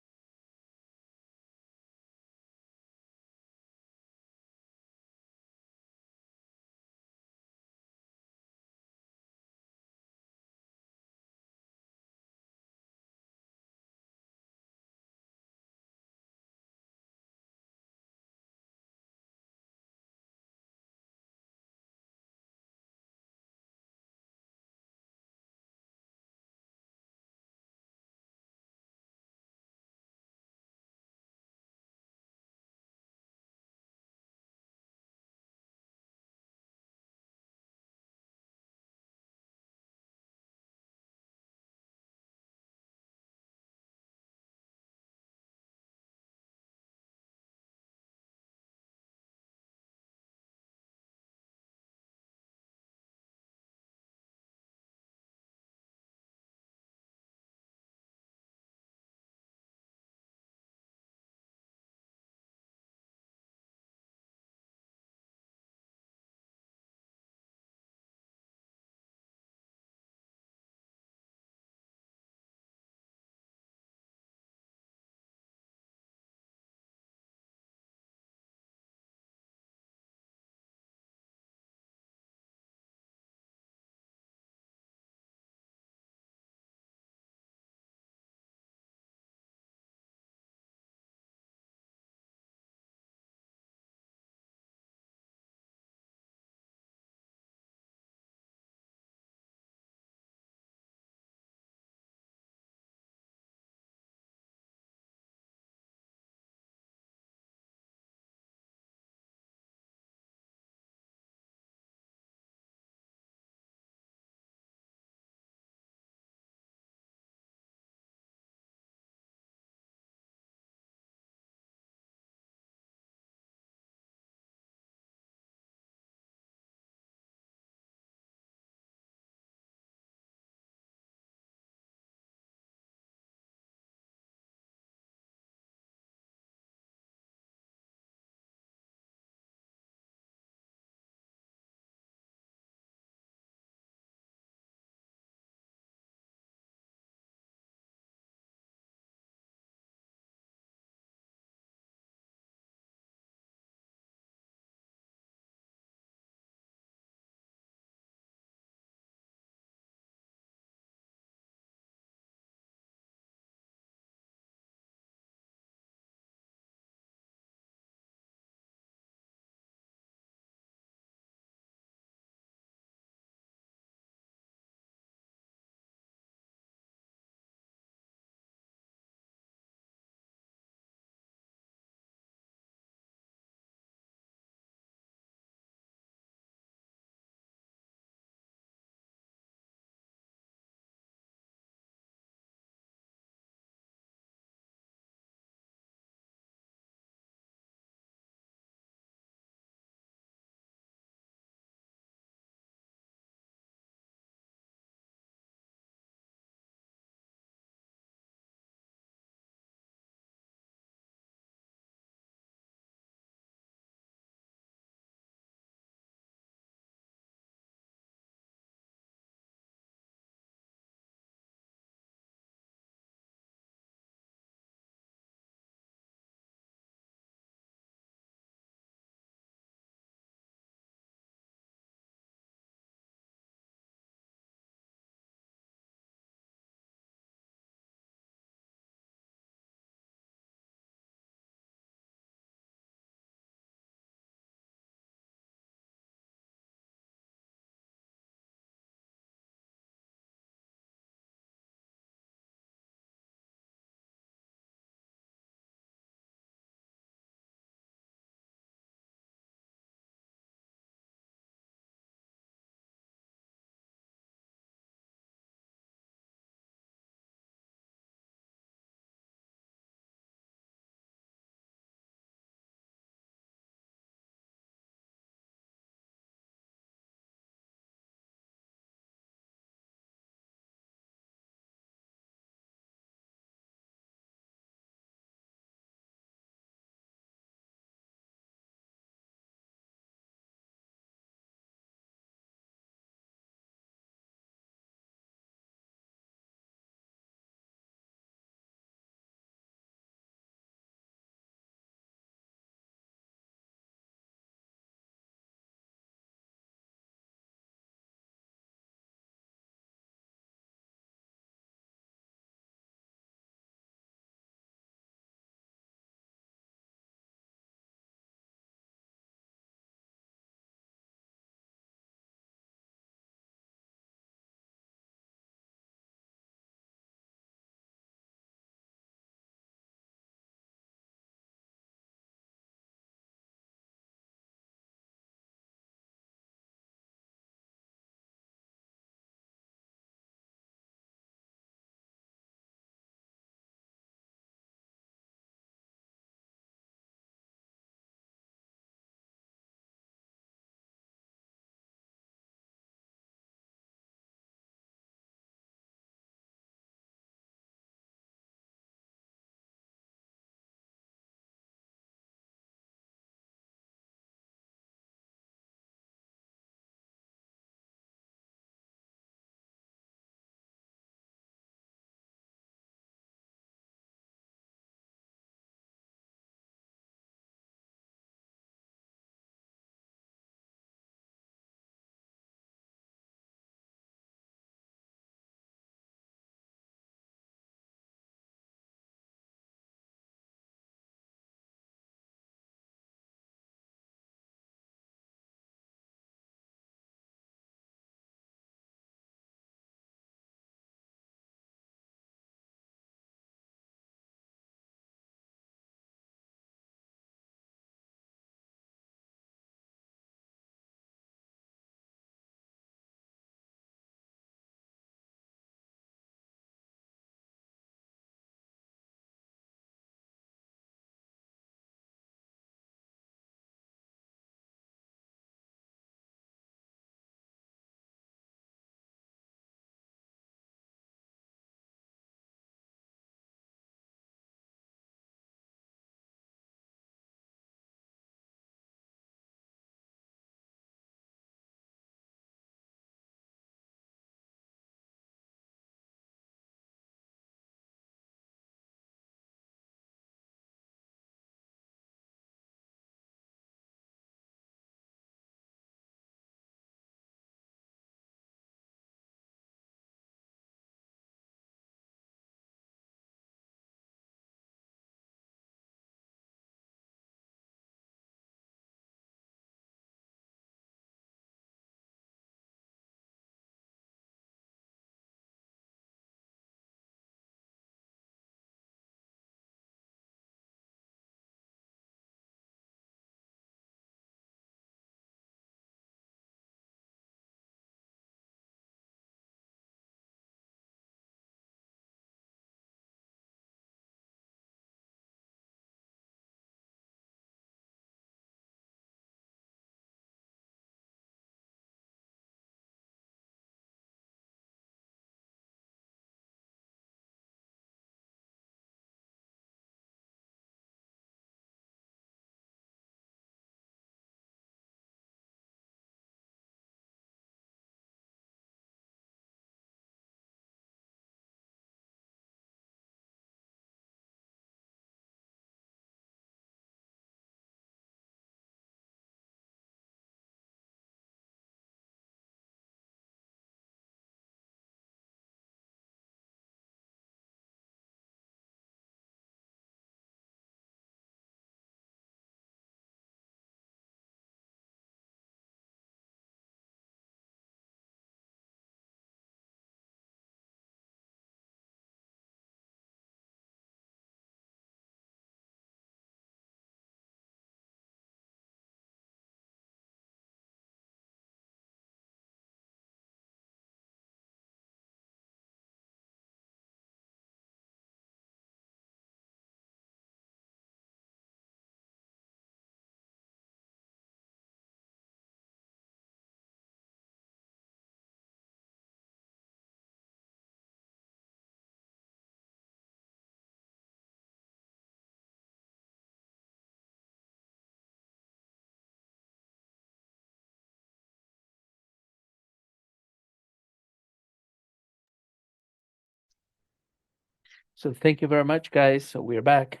So thank you very much, guys. So we're back.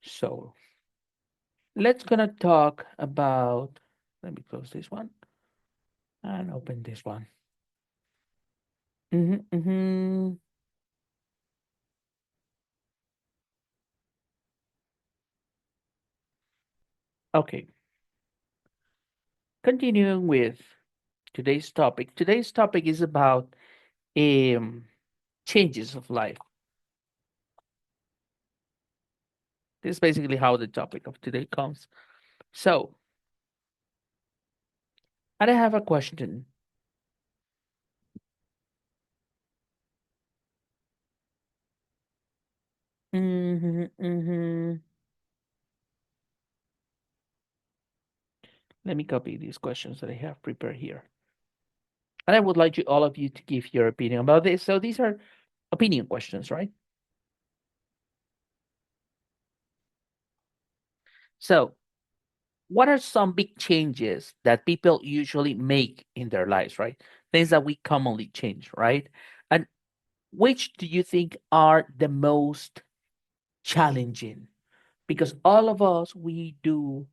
So let's gonna talk about. Let me close this one and open this one. Mm-hmm. Okay, continuing with today's topic. Today's topic is about um changes of life. This is basically how the topic of today comes. So, I have a question. Mm-hmm. Let me copy these questions that I have prepared here. And I would like you all of you to give your opinion about this. So these are opinion questions, right? So, what are some big changes that people usually make in their lives, right? Things that we commonly change, right? And which do you think are the most challenging? Because all of us, we do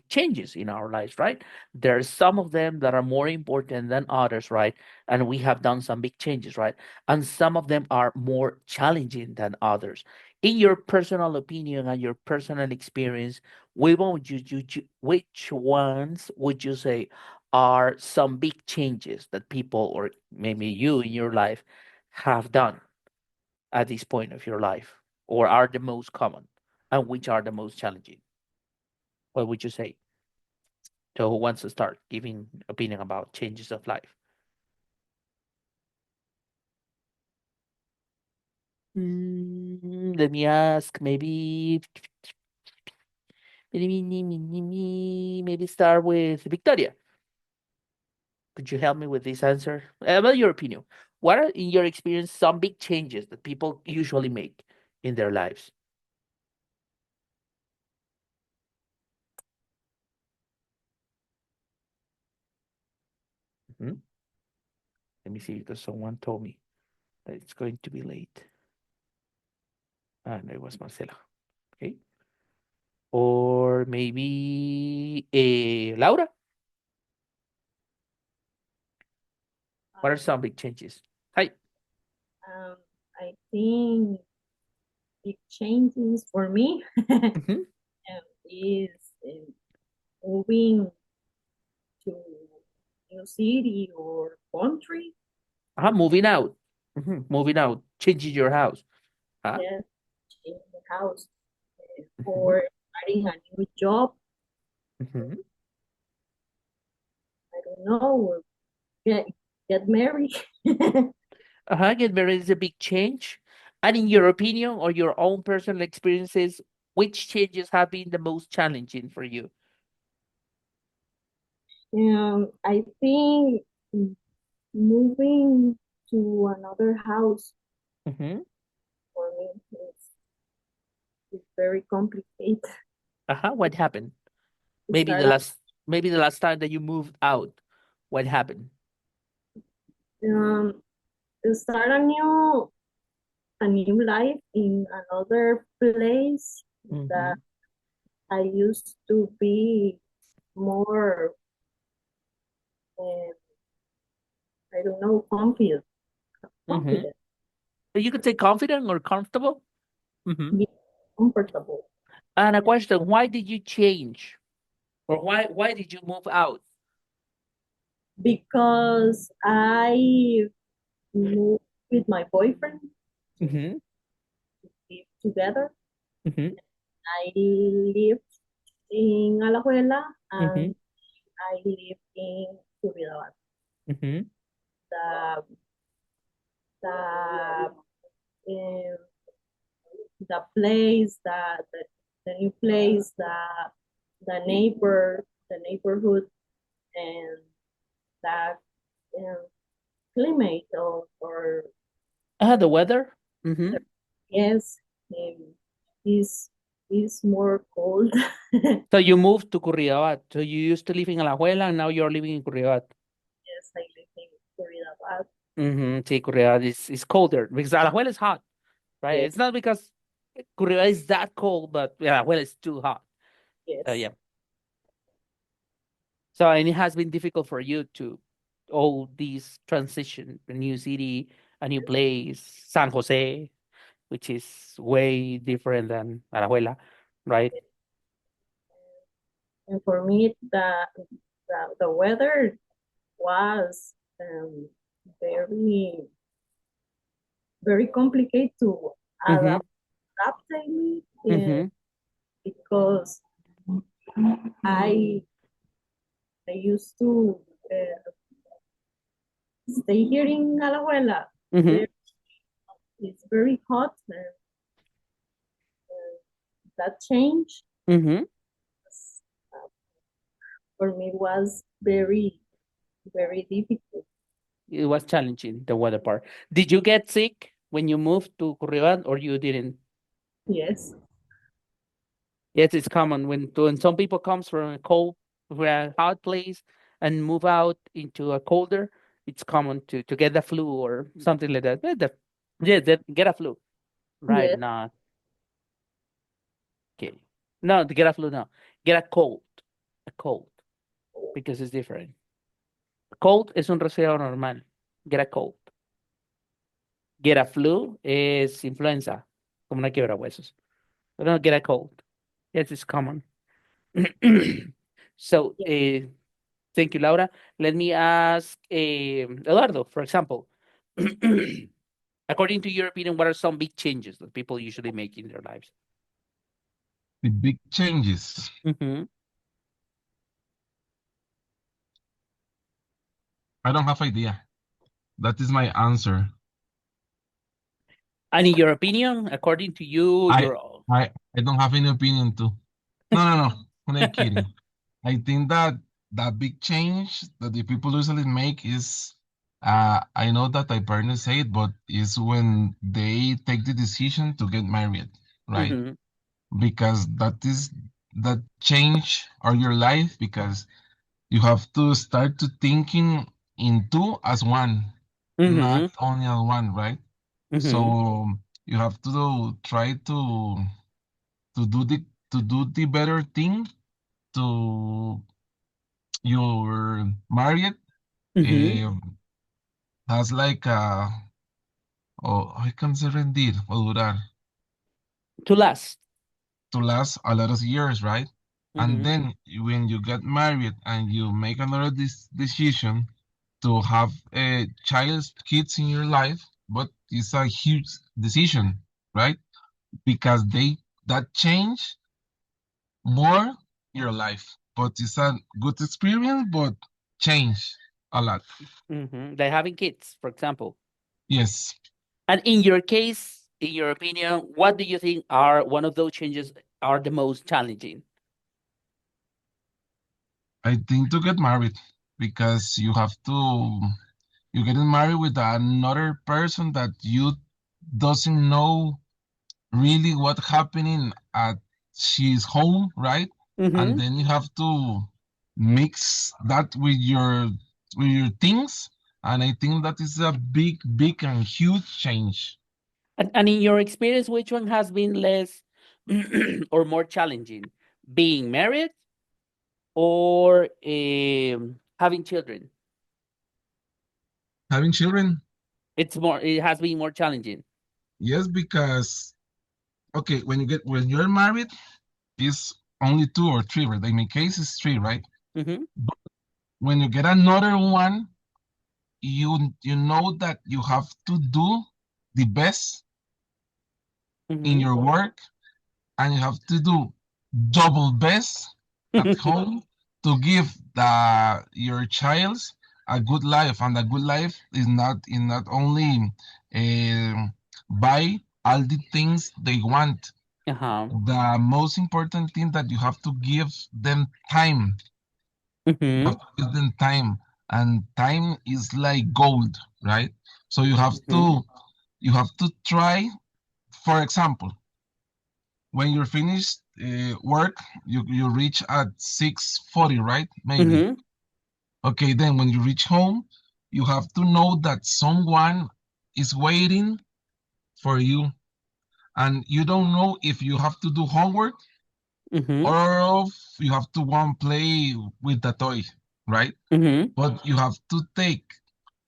changes in our lives, right? There are some of them that are more important than others, right? And we have done some big changes, right? And some of them are more challenging than others. In your personal opinion and your personal experience, which ones would you say are some big changes that people or maybe you in your life have done at this point of your life, or are the most common, and which are the most challenging? What would you say? So who wants to start giving opinion about changes of life? Let me ask. Maybe start with Victoria. Could you help me with this answer? About your opinion, what are, in your experience, some big changes that people usually make in their lives? Mhm. Let me see because someone told me that it's going to be late. Ah, no, it was Marcela. Okay. Or maybe Laura. What are Um, some big changes? Hi. um, I think big changes for me Mhm. is moving to new city or country. Moving out. Moving out, changing your house. Huh? Yes, change the house Mhm. or starting a new job. Mhm. I don't know, or get married. Get married is a big change. And in your opinion or your own personal experiences, which changes have been the most challenging for you? I think moving to another house Mhm. for me is very complicated. What happened? To Maybe start the last maybe the last time that you moved out. What happened? um to start a new life in another place that Mhm. I used to be more, uh, I don't know, confident, Mhm. confident, You could say confident or comfortable. Mhm. be comfortable. And a question, why did you change? Or why did you move out? Because I moved with my boyfriend, Mhm. live together. Mhm. I lived in Alajuela Mhm. and I live in Curridabat. Mhm. The, the, um, the place, the new place, the the neighborhood, and that um, climate or The weather. Mhm. yes, um, is is more cold. So you moved to Curridabat. So you used to live in Alajuela and now you're living in Curridabat. Yes, I live in Curridabat. Sí, Curridabat is colder because Alajuela is hot. right? Yes, It's not because Curitiba is that cold, but yeah, well, it's too hot. yes. Yeah. So, and it has been difficult for you to all these transition, a new city, a new place, San Jose, which is way different than Alajuela, right? And for me, the weather was very, very complicated to Mm-hmm. adapt me Mm-hmm. because I I used to uh, stay here in Alajuela. Mm-hmm. There it's very hot, and that change Mm-hmm. uh, for me was very, very difficult. It was challenging, the weather part. Did you get sick when you moved to Curriban or you didn't? Yes, Yes, it's common when some people comes from a cold, from a hot place and move out into a colder, it's common to get the flu or something like that. Yeah, get a flu. Right, yes, no. Okay. No, to get a flu, no. Get a cold. A cold. Because it's different. Cold es un resfriado normal. Get a cold. Get a flu es influenza, como una quiebra huesos. But no, get a cold. Yes, it's common. So, yes. thank you, Laura. Let me ask Eduardo, for example. According to your opinion, what are some big changes that people usually make in their lives? The big changes. Hmm. I don't have idea. That is my answer. And in your opinion, according to you, I your I don't have any opinion too. No. I'm kidding. I think that that big change that the people usually make is I know that I parents say it, but is when they take the decision to get married, right? hmm Because that change or your life because you have to start to thinking in two as one, not hmm only as one, right? hmm So you have to try to do the better thing to your married hmm uh, has like I can say rendir o durar to last. to last a lot of years, right? And Hmm then when you get married and you make another decision to have a child's kids in your life, but it's a huge decision, right? Because that change more your life. But it's a good experience, but change a lot. Like having kids, for example. Yes, And in your case, in your opinion, what do you think are one of those changes are the most challenging? I think to get married because you're getting married with another person that you doesn't know really what happening at she's home, right? And Hmm then you have to mix that with your things, and I think that is a big and huge change. and in your experience, which one has been less or more challenging? Being married or having children? Having children, It has been more challenging. yes, because okay, when you're married, it's only two or three, right? In my case, it's three, right? Hmm But when you get another one, you know that you have to do the best in hmm your work and you have to do double best at home to give your child a good life, and a good life is not only buy all the things they want. Uh-huh. The most important thing that you have to give them time. You hmm have to give them time, and time is like gold, right? So hmm you have to try. For example, when you're finished work, you reach at 6:40, right? Maybe. hmm Okay, then when you reach home, you have to know that someone is waiting for you. and you don't know if you have to do homework Mm-hmm. or if you have to go and play with the toy, right? Mm-hmm. But you have to take,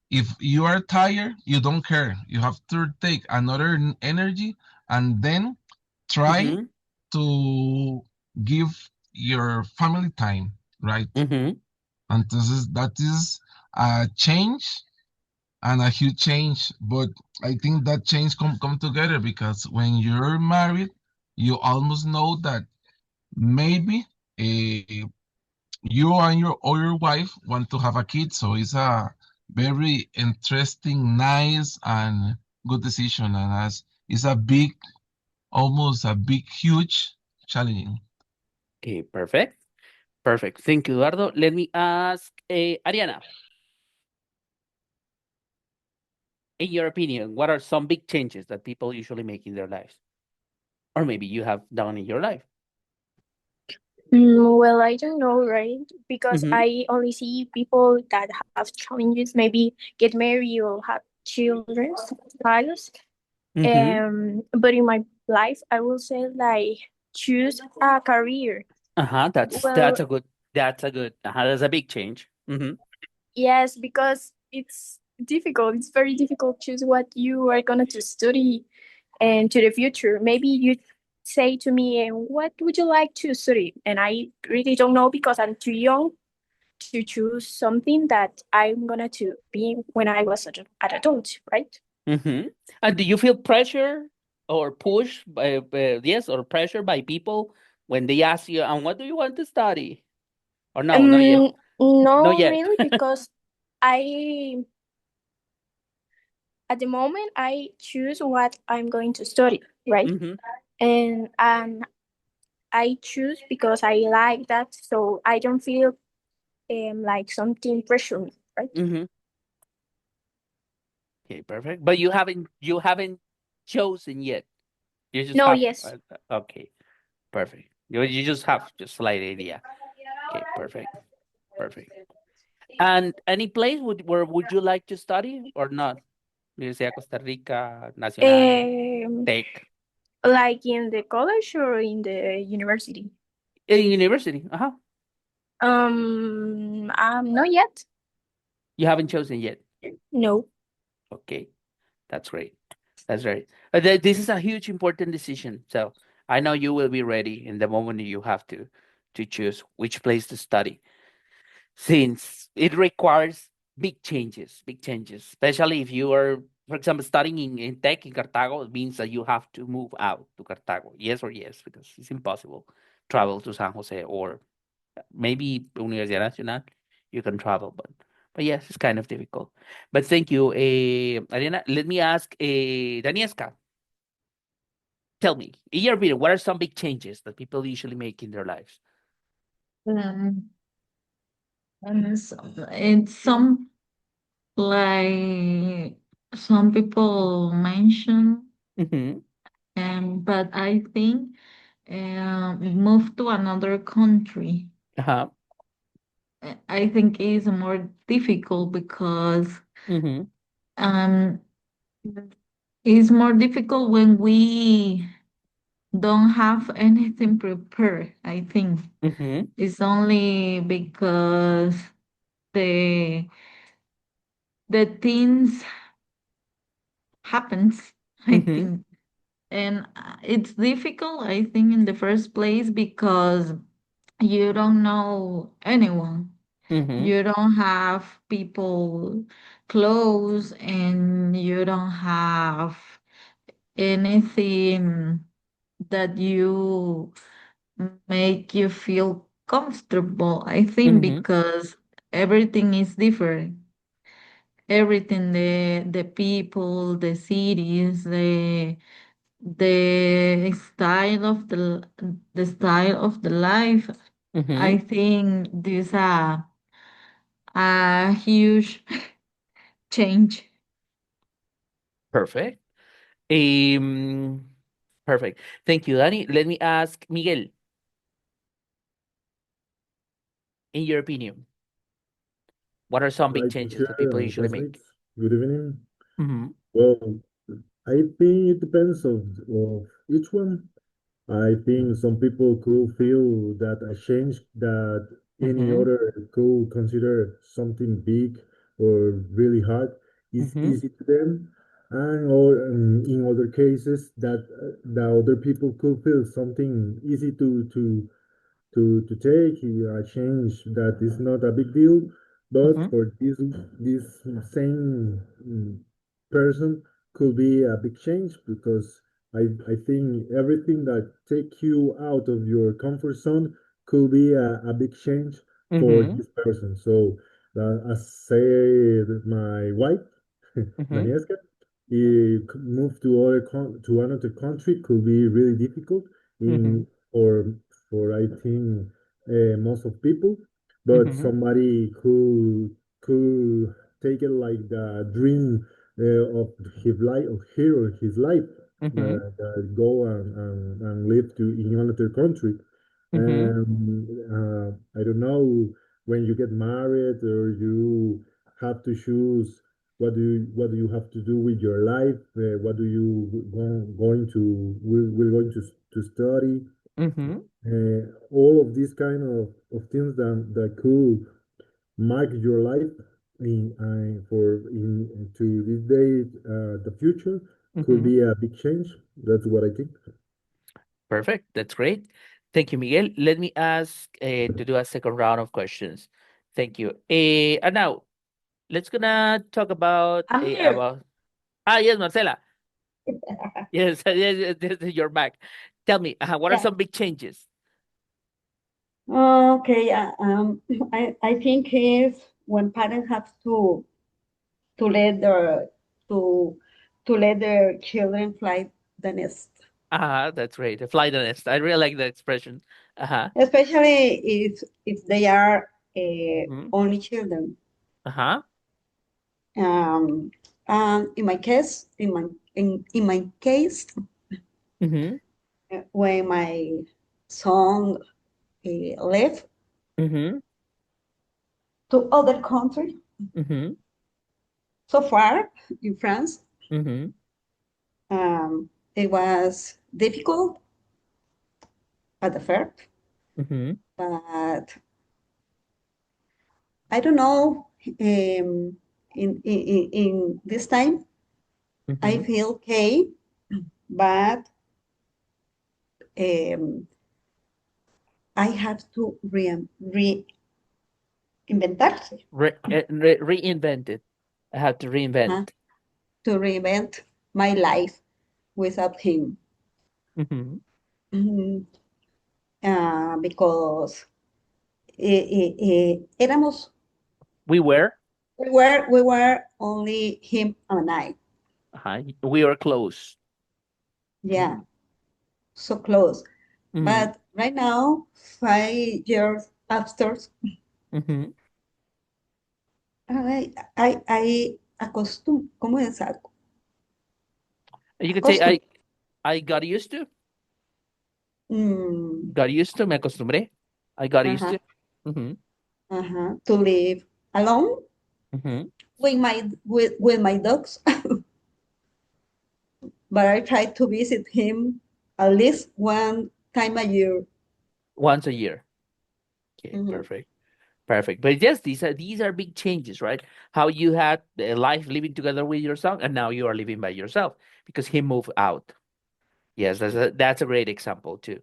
if you are tired, you don't care. You have to take another energy and then try Mm-hmm. to give your family time, right? Mm-hmm. And that is a change and a huge change. But I think that change come together because when you're married, you almost know that maybe you and your wife want to have a kid. So it's a very interesting, nice, and good decision. And as it's a big, almost a big, huge challenging. Okay, perfect. Perfect. Thank you, Eduardo. Let me ask Ariana, in your opinion, what are some big changes that people usually make in their lives? Or maybe you have done in your life? Well, I don't know, right? Because Mm-hmm. I only see people that have challenges, maybe get married or have children, child. Mm-hmm. But in my life, I will say like choose a career. Uh-huh. Well, That's a big change. Mm-hmm. yes, because it's difficult. It's very difficult to choose what you are gonna to study and to the future. Maybe you say to me, "What would you like to study?" And I really don't know because I'm too young to choose something that I'm gonna to be when I was an adult, right? Mm-hmm. And do you feel pressure or push yes, or pressure by people when they ask you, and what do you want to study? Or no, not yet. Not No, yet. really, because I at the moment I choose what I'm going to study, right? Mm-hmm. And I choose because I like that, so I don't feel like something pressure me, right? Mm-hmm. Okay, perfect. But you haven't chosen yet. You just No, have yes. okay, perfect. You just have just slight idea. Okay, perfect. Perfect. And any place where would you like to study or not? Universidad de Costa Rica, Nacional, Um, Tech, like in the college or in the university? university. Uh-huh. Not yet. You haven't chosen yet. No. Okay, that's great. That's right. This is a huge important decision. So I know you will be ready in the moment you have to choose which place to study, since it requires big changes, especially if you are, for example, studying in tech in Cartago. It means that you have to move out to Cartago. Yes or yes, because it's impossible travel to San Jose or maybe Universidad Nacional. You can travel, but yes, it's kind of difficult. But thank you, Ariana. Let me ask, Daniesca. Tell me, in your opinion, what are some big changes that people usually make in their lives? Um, it's some like some people mention, Mm-hmm. but I think move to another country. Uh-huh. I think is more difficult because Mm-hmm. um, it's more difficult when we don't have anything prepared. I think Mm-hmm. it's only because the the things happens. I Mm-hmm. think, and it's difficult. I think in the first place because you don't know anyone. Mm-hmm. You don't have people close, and you don't have anything that you make you feel comfortable. I think Mm-hmm. because everything is different. Everything, the people, the cities, the style of the style of the life. Mm-hmm. I think this a huge change. Perfect. Um, Perfect. Thank you, Danny. Let me ask Miguel, in your opinion, what are some big Hi, changes that teacher people and usually make? classmates. Good evening. Mm-hmm. Well, I think it depends of each one. I think some people could feel that a change that any Mm-hmm. other could consider something big or really hard is Mm-hmm. easy to them, and or in other cases that the other people could feel something easy to take a change that is not a big deal, but Mm-hmm. for this same person could be a big change because I think everything that take you out of your comfort zone could be a big change for Mm-hmm. this person. So as said my wife, Mm-hmm. Danielska, move to to another country could be really difficult Mm-hmm. in for I think most of people, but Mm-hmm. somebody could take it like the dream of his life, Mm-hmm. go and live in another country. Mm-hmm. I don't know when you get married or you have to choose what do you have to do with your life? What do you going to we're going to study? Mm-hmm. All of these kind of things that could mark your life in to this day, the future could Mm-hmm. be a big change. That's what I think. Perfect. That's great. Thank you, Miguel. Let me ask to do a second round of questions. Thank you. And now let's gonna talk I'm here. about yes, Marcela. Yes, yes, yes, you're back. Tell me, what are Yeah. some big changes? Okay. I think is when parents have to let their to to let their children fly the nest, That's great. Fly the nest. I really like that expression. Uh-huh. especially if they are Mm-hmm. only children. Uh-huh. Um, and in my case, in my case, Mm-hmm. when my son left Mm-hmm. to other country, Mm-hmm. so far in France, Mm-hmm. it was difficult at the first, Mm-hmm. but I don't know. In this time, I Mm-hmm. feel okay, but um, I have to reinventarse, Reinvent it. I have to reinvent. huh? To reinvent my life without him. Mm-hmm. Mhm. Because éramos, We were. we were only him and I. Uh-huh. We were close. Yeah, so close. Mm-hmm. But right now, 5 years after, Mm-hmm. I acostum, ¿cómo es algo? You could say Acostum. I got used to. Mm, Got used to. Me acostumbré. I got used uh-huh, to. Mm-hmm. to live alone Mm-hmm. with my dogs. But I try to visit him at least one time a year. Once a year. Okay, Mhm. perfect. Perfect. But yes, these are big changes, right? How you had a life living together with your son, and now you are living by yourself because he moved out. Yes, that's a great example too.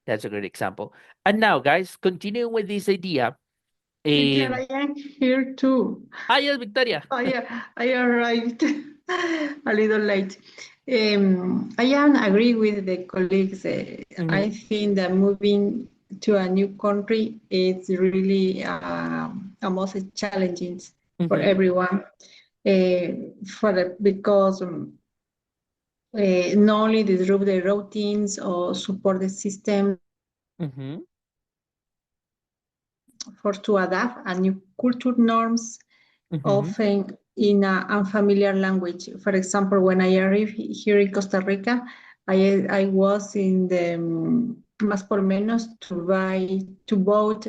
That's a great example. And now, guys, continue with this idea. Teacher, Um, I am here too. yes, Victoria. I arrived a little late. I am agree with the colleagues. Mm-hmm. I think that moving to a new country is really most challenging for Mm-hmm. everyone. Because not only disrupt the routines or support the system Mm-hmm. for to adapt a new culture norms Mm-hmm. often in an unfamiliar language. For example, when I arrived here in Costa Rica, I was in the Más por Menos to vote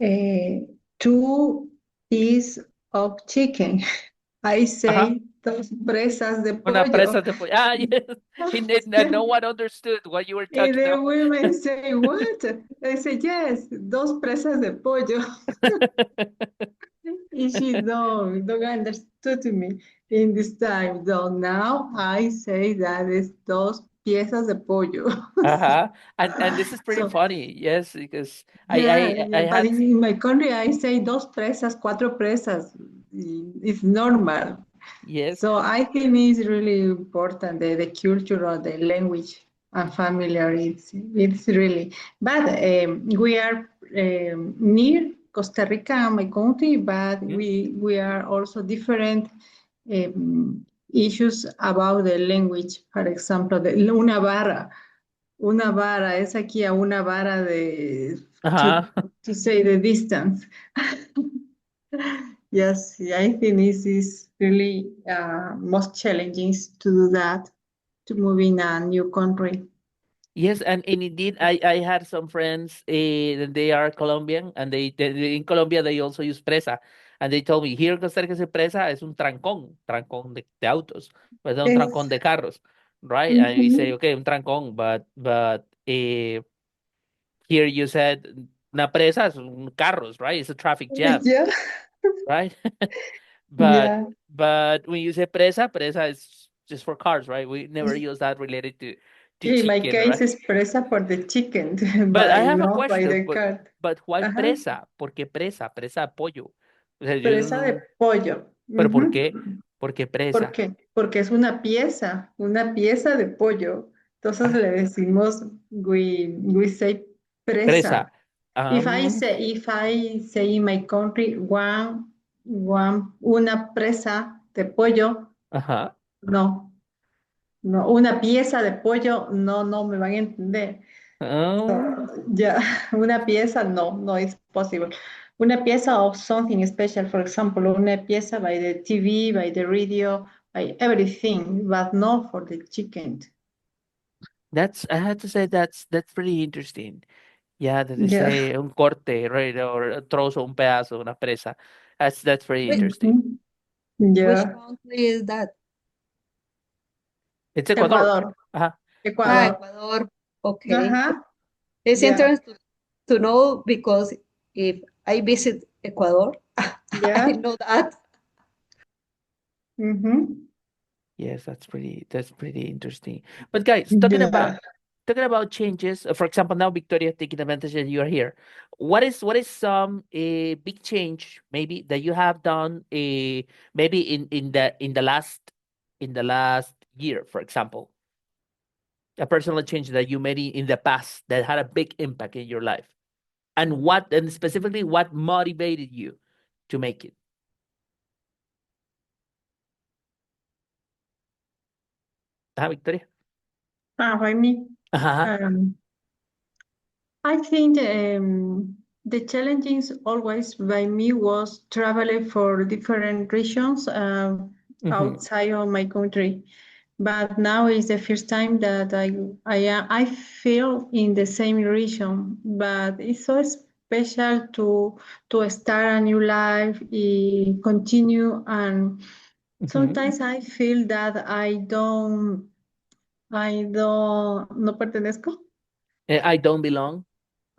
uh, 2 pieces of chicken. I Uh-huh. say Dos presas de Una pollo. presa de pollo. Ah, yes. And no one understood what you were And talking the about. women say, what? I say, yes, dos presas de pollo. And she don't understood me in this time. So now I say that is dos piezas de pollo. Uh-huh. And this is pretty So funny, yes, because yeah, I yeah, but had in my country I say dos presas, cuatro presas. It's normal. yes. So I think it's really important the culture of the language and familiar. It's really. But we are near Costa Rica, my country, but Mhm. we are also different issues about the language. For example, una vara es aquí a una vara de Uh-huh. to say the distance. Yes, I think this is really most challenging to do that, to move in a new country. Yes, and indeed, I had some friends. They are Colombian, and in Colombia they also use presa, and they told me here en Costa Rica se presa es un trancón de autos, pues un Yes. trancón de carros, right? And we say Mhm. okay, un trancón, but here you said una presa es un carros, right? It's a traffic jam, Yeah, right? But yeah. but when you say presa is just for cars, right? We never use that related to In my chicken, case, right? it's presa for the chicken, But I by have a not by question, the cat. but why Ajá. presa? ¿Por qué presa? Presa de pollo. O sea, Presa de pollo. pero ¿por Ujú. qué? ¿Por qué ¿Por presa? qué? Porque es una pieza de pollo. Entonces Ah, le decimos, we say presa. presa. Um, If I say in my country una presa de pollo, ajá. no, no, una pieza de pollo, no, no me van a entender. Um, Ya, una pieza, no, no es posible. Una pieza of something special, for example, una pieza by the TV, by the radio, by everything, but not for the chicken. I had to say that's pretty interesting. Yeah, that they Yeah. say un corte, right? Or a trozo, un pedazo, una presa. That's very Which, interesting. Mhm. which Yeah. country is that? It's Ecuador. Ecuador, Ajá. Ah, Ecuador. Ecuador. Okay. Uh-huh. It's Yeah. interesting to know because if I visit Ecuador, I Yeah. know that. Mm-hmm. Yes, that's pretty interesting. But guys, Yeah. talking about changes. For example, now Victoria taking advantage that you are here. What is some big change maybe that you have done maybe in the last year, for example, a personal change that you made in the past that had a big impact in your life, and specifically what motivated you to make it? Victoria. By me. Uh-huh. Um, I think the challenges always by me was traveling for different regions Mm-hmm. outside of my country. But now is the first time that I feel in the same region. But it's so special to start a new life, continue, and Mm-hmm. sometimes I feel that I don't no pertenezco. I don't belong.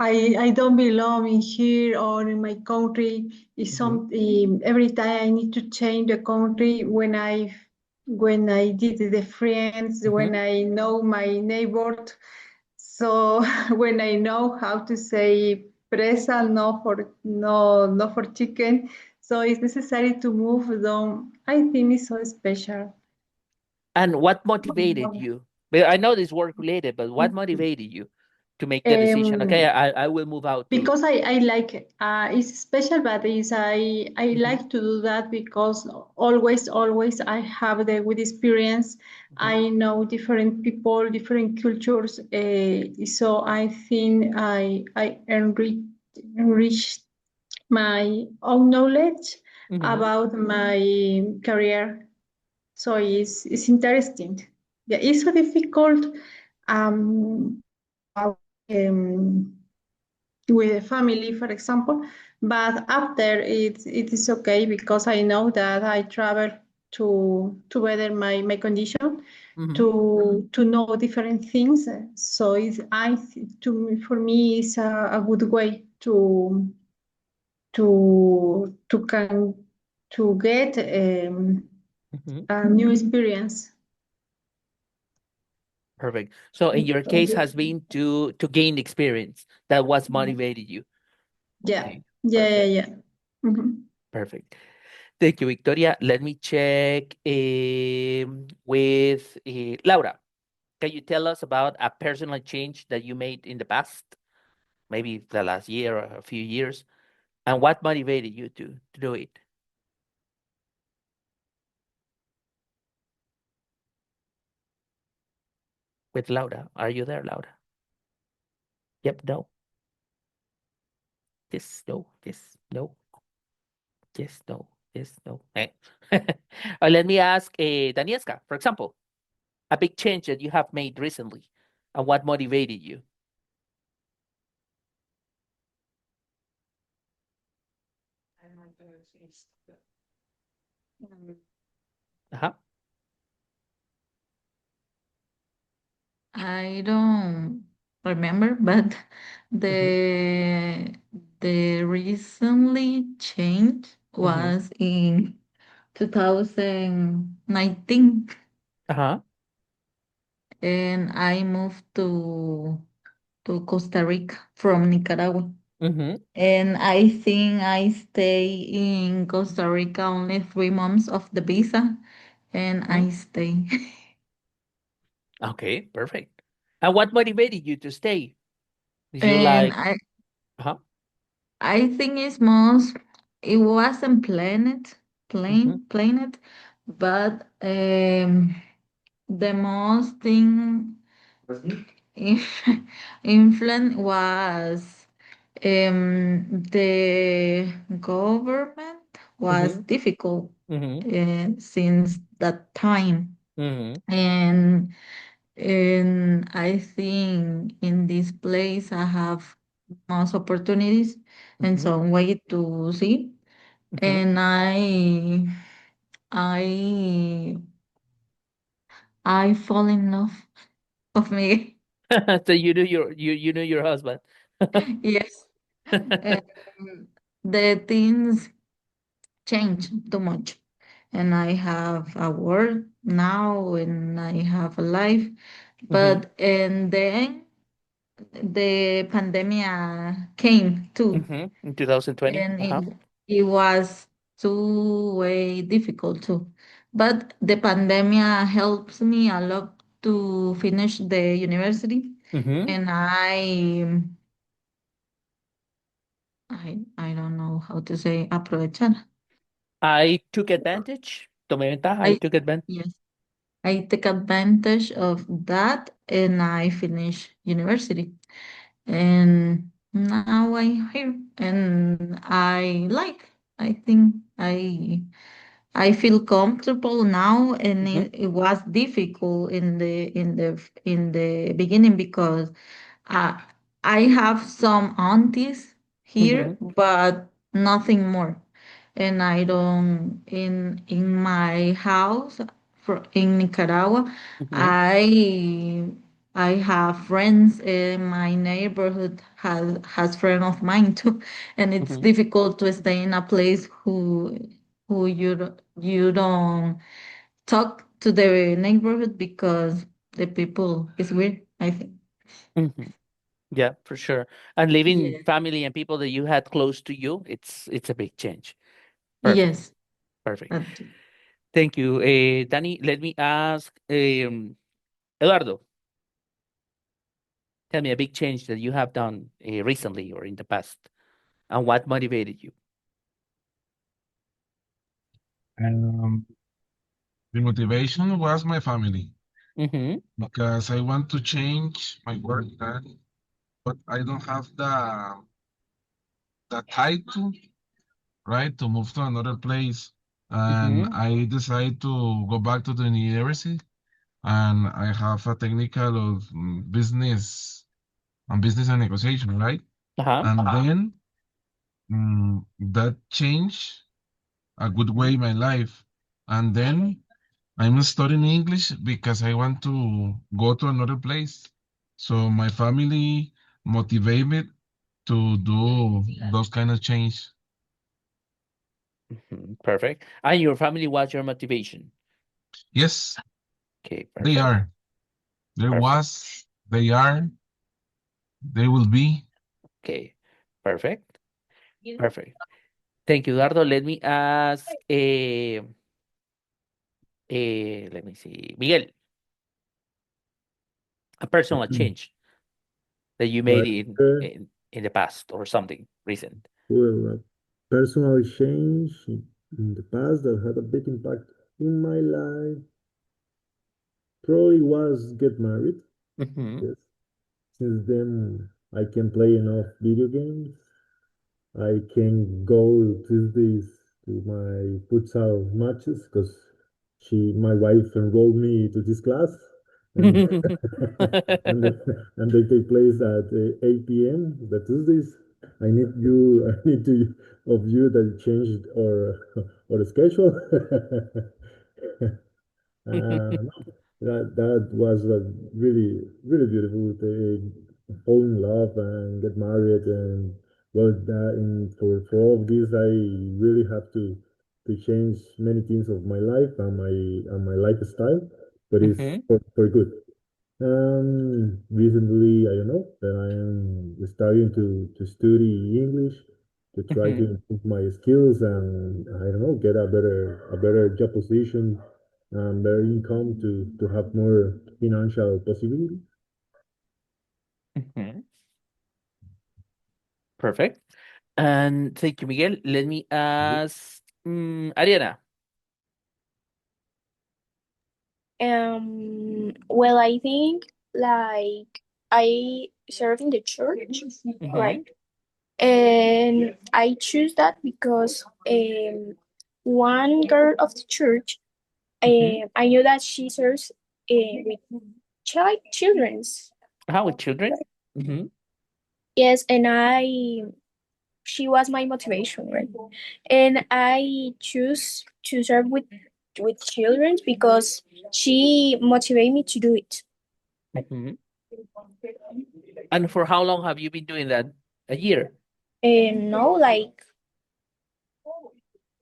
I don't belong in here or in my country. It's Mm-hmm. something every time I need to change the country when I did the friends, Mm-hmm. when I know my neighbor. So when I know how to say presa, no for chicken. So it's necessary to move them. I think it's so special. And what motivated you? But I know this work related, but what motivated you to make the decision? Okay, Um, I will move out too. because I like it's special, but I Mm-hmm. like to do that because always I have the good experience. Mm-hmm. I know different people, different cultures, so I think I enrich my own knowledge Mm-hmm. about my career. So it's interesting. Yeah, it's so difficult um, um, with a family, for example. But after it is okay because I know that I travel to better my condition, Mhm. to know different things. So for me it's a good way to can to get Mhm. a new experience. Perfect. So in your case has been to gain experience that was motivated you. Yeah, Okay. yeah, yeah, Perfect. yeah. Mhm. Perfect. Thank you, Victoria. Let me check with Laura. Can you tell us about a personal change that you made in the past, maybe the last year or a few years, and what motivated you to do it? With Laura. Are you there, Laura? Yep, no. Yes, no, yes, no, yes, no, yes, no. Let me ask Danieska, for example, a big change that you have made recently and what motivated you? Uh-huh. I don't remember, but Mm-hmm. the recently change Mm-hmm. was in 2019, Uh-huh. and I moved to Costa Rica from Nicaragua. Mm-hmm. And I think I stay in Costa Rica only 3 months of the visa, and Mm-hmm. I stay. Okay, perfect. And what motivated you to stay? Did you And like, uh-huh. I think it's most it wasn't Mm-hmm. planned, but the most thing influence was the government was Mm-hmm. difficult Mm-hmm. since that time, Mm-hmm. and I think in this place I have most opportunities and Mm-hmm. some way to see. Mm-hmm. And I I fall in love of me. So you knew your husband. Yes. Um, the things change too much. And I have a work now and I have a life. Mm-hmm. But and then the pandemic came too. Mm-hmm. In 2020. And Uh-huh. it was too way difficult too. But the pandemic helps me a lot to finish the university, Mm-hmm. and I don't know how to say aprovechar. I took advantage. Tomé ventaja. I I took advantage. Yes, I take advantage of that and I finish university. And now I'm here and I think I feel comfortable now, and Mm-hmm. it was difficult in the beginning because uh, I have some aunties Mm-hmm. here, but nothing more. And I don't in my house in Nicaragua. Mm-hmm. I I have friends in my neighborhood has friend of mine too, and it's Mm-hmm. difficult to stay in a place who you don't talk to the neighborhood because the people is weird, I think. Mm-hmm. Yeah, for sure. And leaving Yeah. family and people that you had close to you, it's a big change. Perfect. Yes. Perfect. that- Thank you. Danny, let me ask Eduardo, tell me a big change that you have done recently or in the past, and what motivated you? Um, the motivation was my family Mm-hmm. because I want to change my work, but I don't have the title, right, to move to another place. And Mm-hmm. I decided to go back to the university, and I have a technical of business and negotiation, right? Uh-huh. And then that changed a good way my life. And then I'm studying English because I want to go to another place. So my family motivate me to do those kind of change. Perfect. And your family was your motivation. Yes, Okay, they perfect. are. There Perfect. was, they are, they will be. Okay, perfect. Perfect. Thank you, Eduardo. Let me ask, let me see, Miguel, a personal change that you made Right. in the past or something recent. Well, a personal change in the past that had a big impact in my life probably was get married. Mm-hmm. Yes. Since then, I can play enough video games. I can go Tuesdays to my futsal matches because my wife enrolled me to this class, and and they take place at 8 p.m. the Tuesdays. I need to of you that changed or schedule. No, that was a really beautiful. They fall in love and get married, and well, for all of this, I really have to change many things of my life and my lifestyle, but it's Mm-hmm. for good. Recently, I don't know, that I am starting to study English to try to Mm-hmm. improve my skills and I don't know, get a better job position and better income to have more financial possibilities. Mm-hmm. Perfect. And thank you, Miguel. Let me ask, Ariana. Well, I think like I serve in the church, Mm-hmm. right? And I choose that because one girl of the church, Mm-hmm. I knew that she serves with children's. How with children? Mm-hmm. Yes, and she was my motivation, right? And I choose to serve with children because she motivated me to do it. Mm-hmm. And for how long have you been doing that? A year? And no, like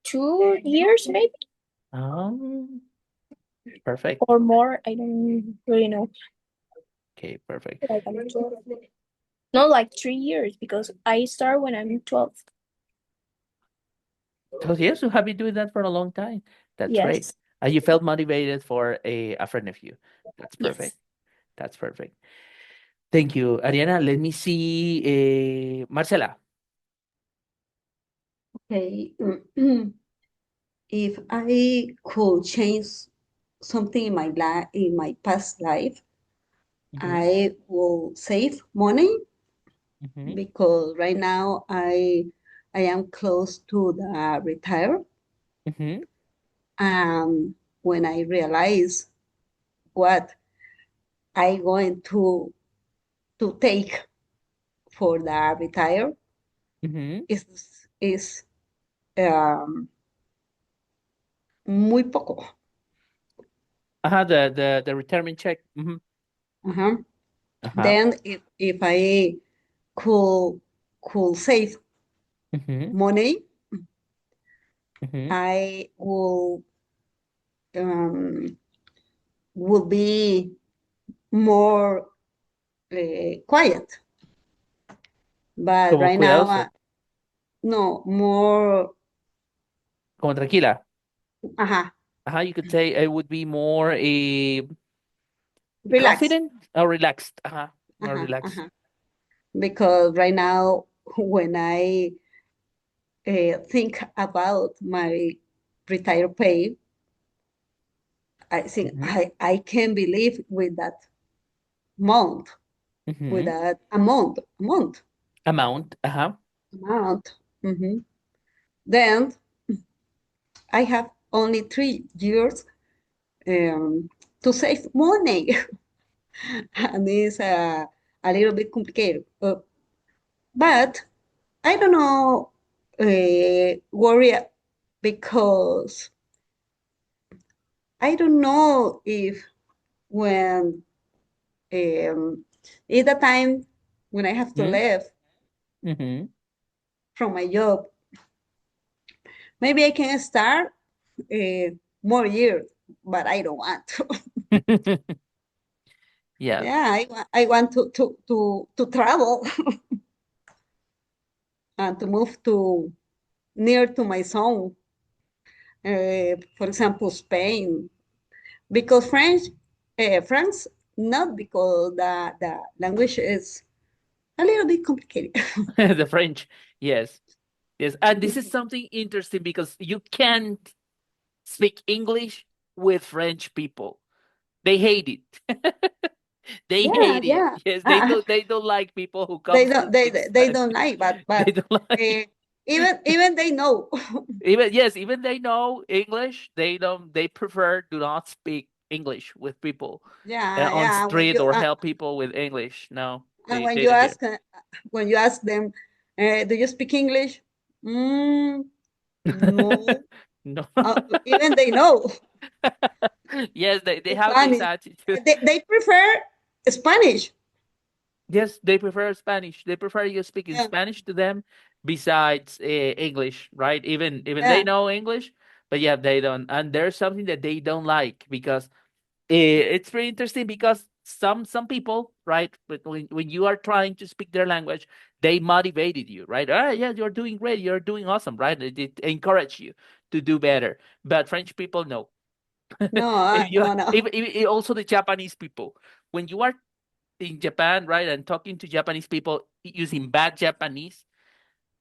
2 years maybe Um, perfect. or more. I don't really know. Okay, perfect. Like I'm 12. No, like 3 years because I start when I'm 12. So yes, you have been doing that for a long time. That's great. Yes. And you felt motivated for a friend of you. That's perfect. Yes. That's perfect. Thank you, Ariana. Let me see, Marcela. Okay. If I could change something in my life, in my past life, Mm-hmm. I will save money Mm-hmm. because right now I am close to the retire. Mm-hmm. When I realize what I going to take for the retire Mm-hmm. is um, muy poco. Uh-huh, the retirement check. Mm-hmm. Uh-huh. Uh-huh. Then if I could could save Mm-hmm. money, Mm-hmm. I um, will be more quiet. But Como right now, cuidadoso, no, more, como tranquila. uh-huh, Uh-huh, you could say it would be more relax. confident or relaxed. Uh-huh. More Uh-huh, relaxed. uh-huh. Because right now, when I think about my retired pay, I think Mm-hmm. I can believe with that month, with Mm-hmm. that amount. Amount. Uh-huh. Amount. Mhm. Then I have only 3 years to save money, and it's a little bit complicated. But I don't know, worry because I don't know if when it's the time when I have to Hmm? leave Hmm. from my job, maybe I can start more years, but I don't want to. Yeah. Yeah, I want to travel and to move to near to my zone. For example, Spain, because France, not because the language is a little bit complicated. The French. Yes. Yes. And this is something interesting because you can't speak English with French people. They hate it. They Yeah, hate it. yeah. Yes, they don't like people who They comes to don't they speak they Spanish. don't like, They but don't like. even they know. Even they know English, they prefer do not speak English with people Yeah, on yeah. street or help people with English. No, And they don't do it. when you ask them, do you speak English? Mm, no. No. Even they know Yes, they have this Spanish. attitude. They prefer Spanish. Yes, they prefer Spanish. They prefer you speaking Yeah, Spanish to them besides English, right? Even they yeah. know English, but yeah, they don't. And there's something that they don't like because it's very interesting because some people, right, but when you are trying to speak their language, they motivated you, right? Ah, yeah, you're doing great, you're doing awesome, right? It encourage you to do better. But French people, no. No, If you no, no. also the Japanese people, when you are in Japan, right, and talking to Japanese people using bad Japanese,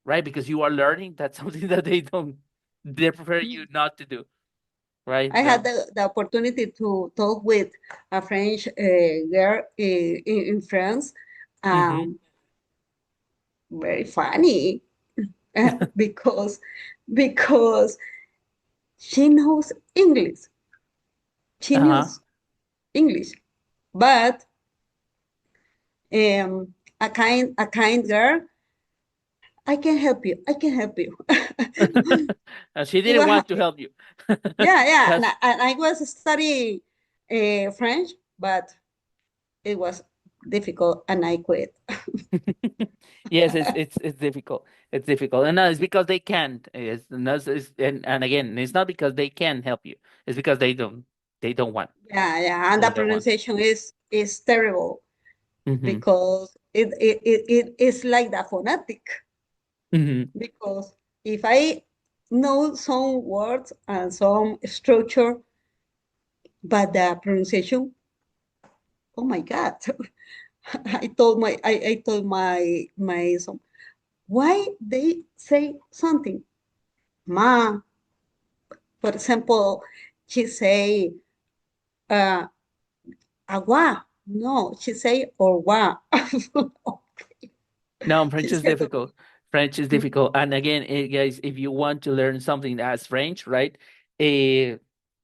right, because you are learning, that's something that they prefer you not to do, right? I had So, the opportunity to talk with a French girl in France. hmm. Um, Very funny because because she knows English. She Uh-huh. knows English, but a kind girl. I can help you. I can help you. And she It didn't was want to help you. yeah, yeah. And That's I was studying French, but it was difficult, and I quit. yes, it's difficult. It's difficult, and no, it's because they can't. And again, it's not because they can help you. It's because they don't want. Yeah, yeah. And the They don't want. pronunciation is terrible Hmm. because it is like the phonetic. Hmm. Because if I know some words and some structure, but the pronunciation, oh my God. I told my son, why they say something? Ma, for example, she say uh agua. No, she say orwa. No, French She is said, difficult. French is difficult. And again, guys, if you want to learn something as French, right, uh,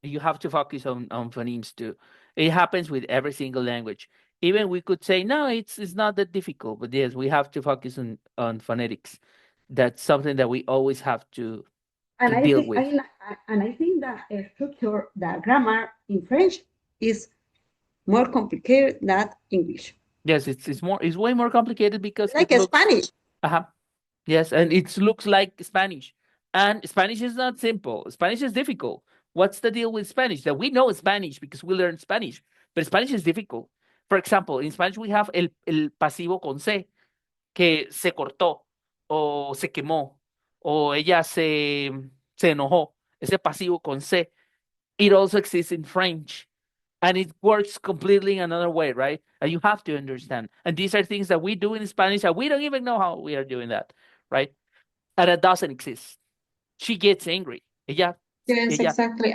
you have to focus on phonemes too. It happens with every single language. Even we could say, no, it's not that difficult, but yes, we have to focus on phonetics. That's something that we always have to and deal with. I think that structure, the grammar in French is more complicated than English. Yes, it's way more complicated because Like it looks. Spanish. Uh-huh. Yes, and it looks like Spanish. And Spanish is not simple. Spanish is difficult. What's the deal with Spanish? That we know Spanish because we learn Spanish, but Spanish is difficult. For example, in Spanish we have el pasivo con C, que se cortó, o se quemó, o ella se enojó. Ese pasivo con C. It also exists in French. And it works completely another way, right? And you have to understand. And these are things that we do in Spanish and we don't even know how we are doing that, right? And it doesn't exist. She gets angry. Yes, Ella, exactly.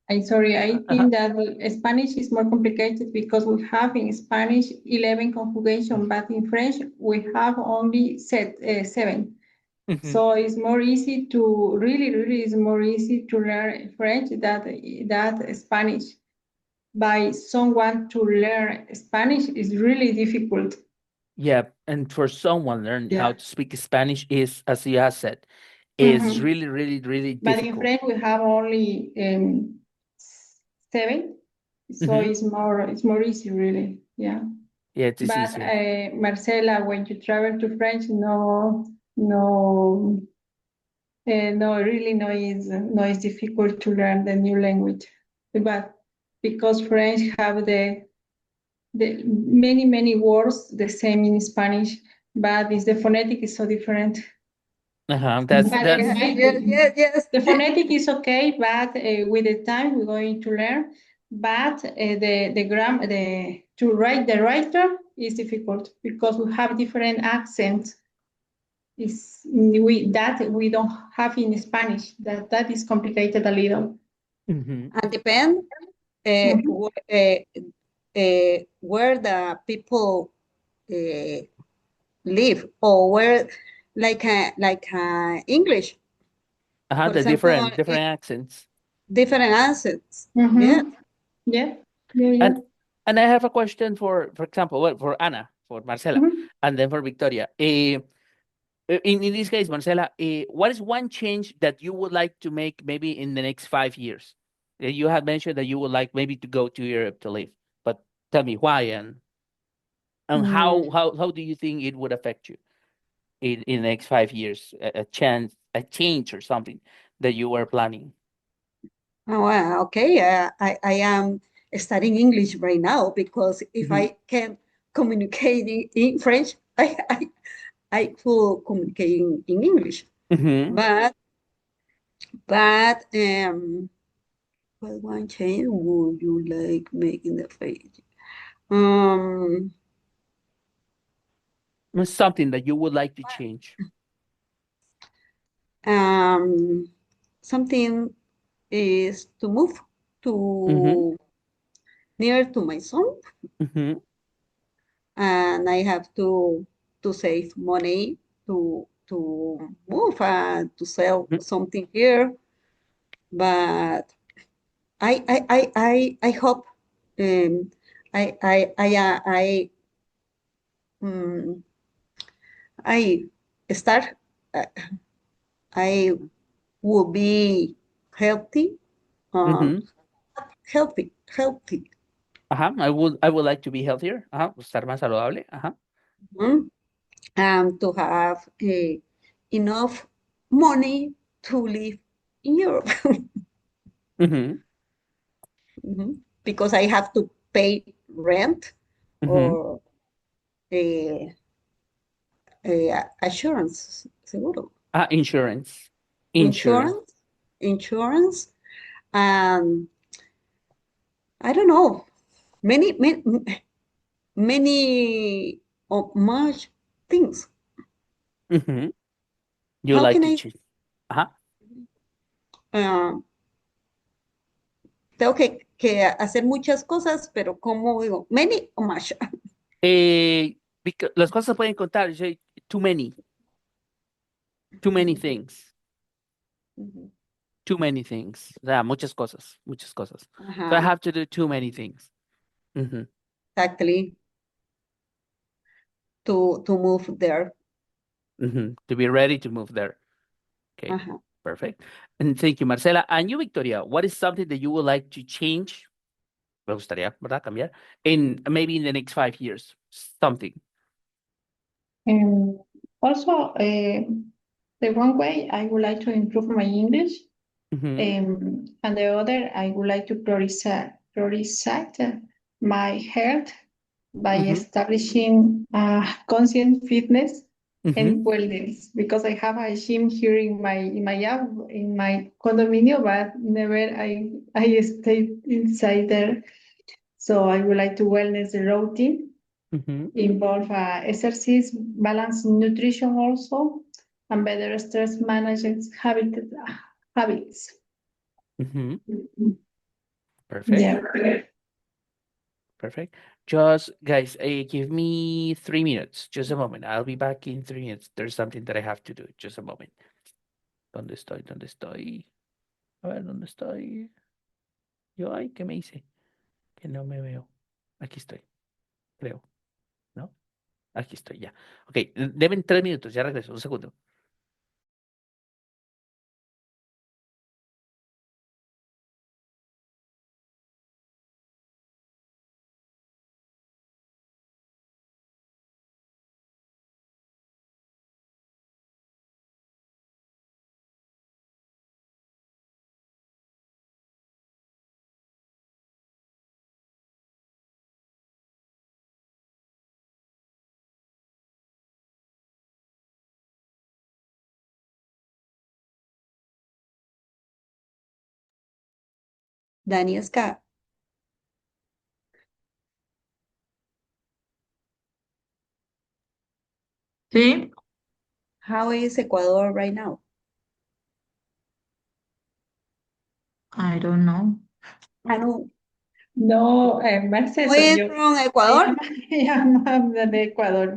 I sorry, I uh-huh. think that Spanish is more complicated because we have in Spanish 11 conjugation, but in French we have only 7. Mhm. So it's more easy to really is more easy to learn French that Spanish. By someone to learn Spanish is really difficult. Yeah, and for someone learn how Yeah. to speak Spanish is, as you have said, is Mhm. really, really, really But in difficult. French we have only 7, so Mhm. it's more easy, really. Yeah. Yeah, it is But easier. Marcela, when you travel to French, really no, it's difficult to learn the new language. But because French have the many words the same in Spanish, but the phonetic is so different. Uh-huh. But That's Yes. the phonetic is okay, but with the time we're going to learn. But the grammar, to write the writer is difficult because we have different accents. We don't have in Spanish. That is complicated a little. Mhm. And depend Mhm. where the people live, or where, like English, Uh-huh. for The example, different accents. different accents. Yeah. Mhm. Yeah. And and I have a question for example, well, for Anna, for Marcela, Mhm. and then for Victoria. In this case, Marcela, what is one change that you would like to make maybe in the next 5 years? You have mentioned that you would like maybe to go to Europe to live, but tell me why and Mm. how do you think it would affect you in the next 5 years? A change or something that you were planning. Oh, well, okay. I am studying English right now because if Hmm. I can communicate in French, I could communicate in English. Hmm. But what one change would you like make in the page? Um, Something that you would like to change. um, Something is to move Hmm. to near to my son, Hmm. and I have to save money to move and to sell something here. But I hope um, um, I start. Uh, I will be healthy, uh, Hmm. healthy, Ajá, I would like to be healthier. Ajá, estar más saludable. Ajá. mm, and to have enough money to live in Europe. Mhm. Mhm. Because I have to pay rent Mhm. or assurance, seguro, Insurance. Insurance. insurance, insurance, and I don't know, many, many or much things. Mhm. You How like can to I? choose. Ajá. uh, Tengo que hacer muchas cosas, pero ¿cómo digo? Many or much. Las cosas se pueden contar. You say too many things. Ujú. Too many things. O sea, muchas cosas. Muchas cosas. So I Ajá, have to do too many things. Mhm. exactly. To move there. Mhm. To be ready to move there. Okay. Ajá. Perfect. And thank you, Marcela. And you, Victoria, what is something that you would like to change? Me gustaría, ¿verdad? Cambiar. Maybe in the next 5 years. Something. Also, the one way I would like to improve my English, Mhm. and the other I would like to prioritize my health by Mhm. establishing conscious fitness and Mhm. wellness, because I have a gym here in my condominium, but never I stayed inside there. So I would like to wellness the routine, Mhm. involve exercise, balanced nutrition also, and better stress management habits. Mhm. Perfect. Yeah. Perfect. Just guys, give me 3 minutes. Just a moment. I'll be back in 3 minutes. There's something that I have to do. Just a moment. ¿Dónde estoy? ¿Dónde estoy? A ver, ¿dónde estoy? Yo, ay, ¿qué me hice? Que no me veo. Aquí estoy, creo. ¿No? Aquí estoy ya. Ok, deben 3 minutos. Ya regreso. Un segundo. Danieska, Sí, how is Ecuador right now? I don't know. Ah, no. No, más Who eso, is yo, from ella Ecuador? me llama de Ecuador,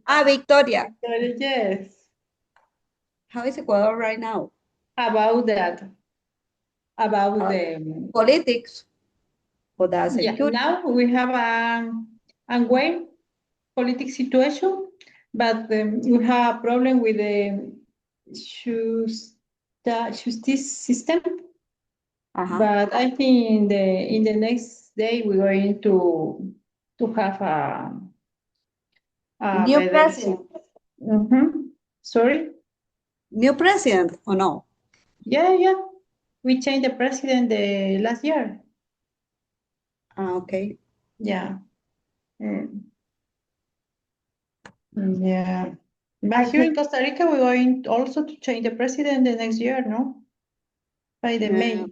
Ah, Victoria. yes, How is Ecuador right now? about that, about Uh, the, Politics or the yeah, security? now we have a way political situation, but we have a problem with the justice system. Uh-huh. But I think in the next day we're going to have a New better. president. Sorry. New president or no? Yeah. We changed the president the last year. Ah, okay. Yeah. Mm, yeah. I But here in think, Costa Rica, we're going also to change the president the next year, no? By the May.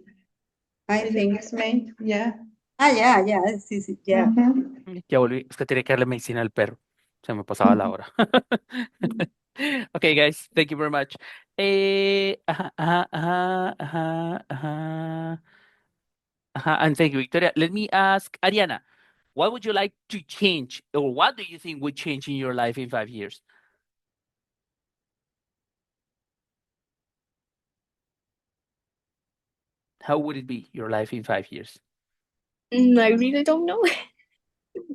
I By the think. next May. Yeah. Ah, yeah, sí, yeah. Ya volví, es que tenía que darle medicina al perro. Se me pasaba la hora. Okay, guys, thank you very much. And thank you, Victoria. Let me ask Ariana, what would you like to change, or what do you think would change in your life in 5 years? How would it be, your life in 5 years? I really don't know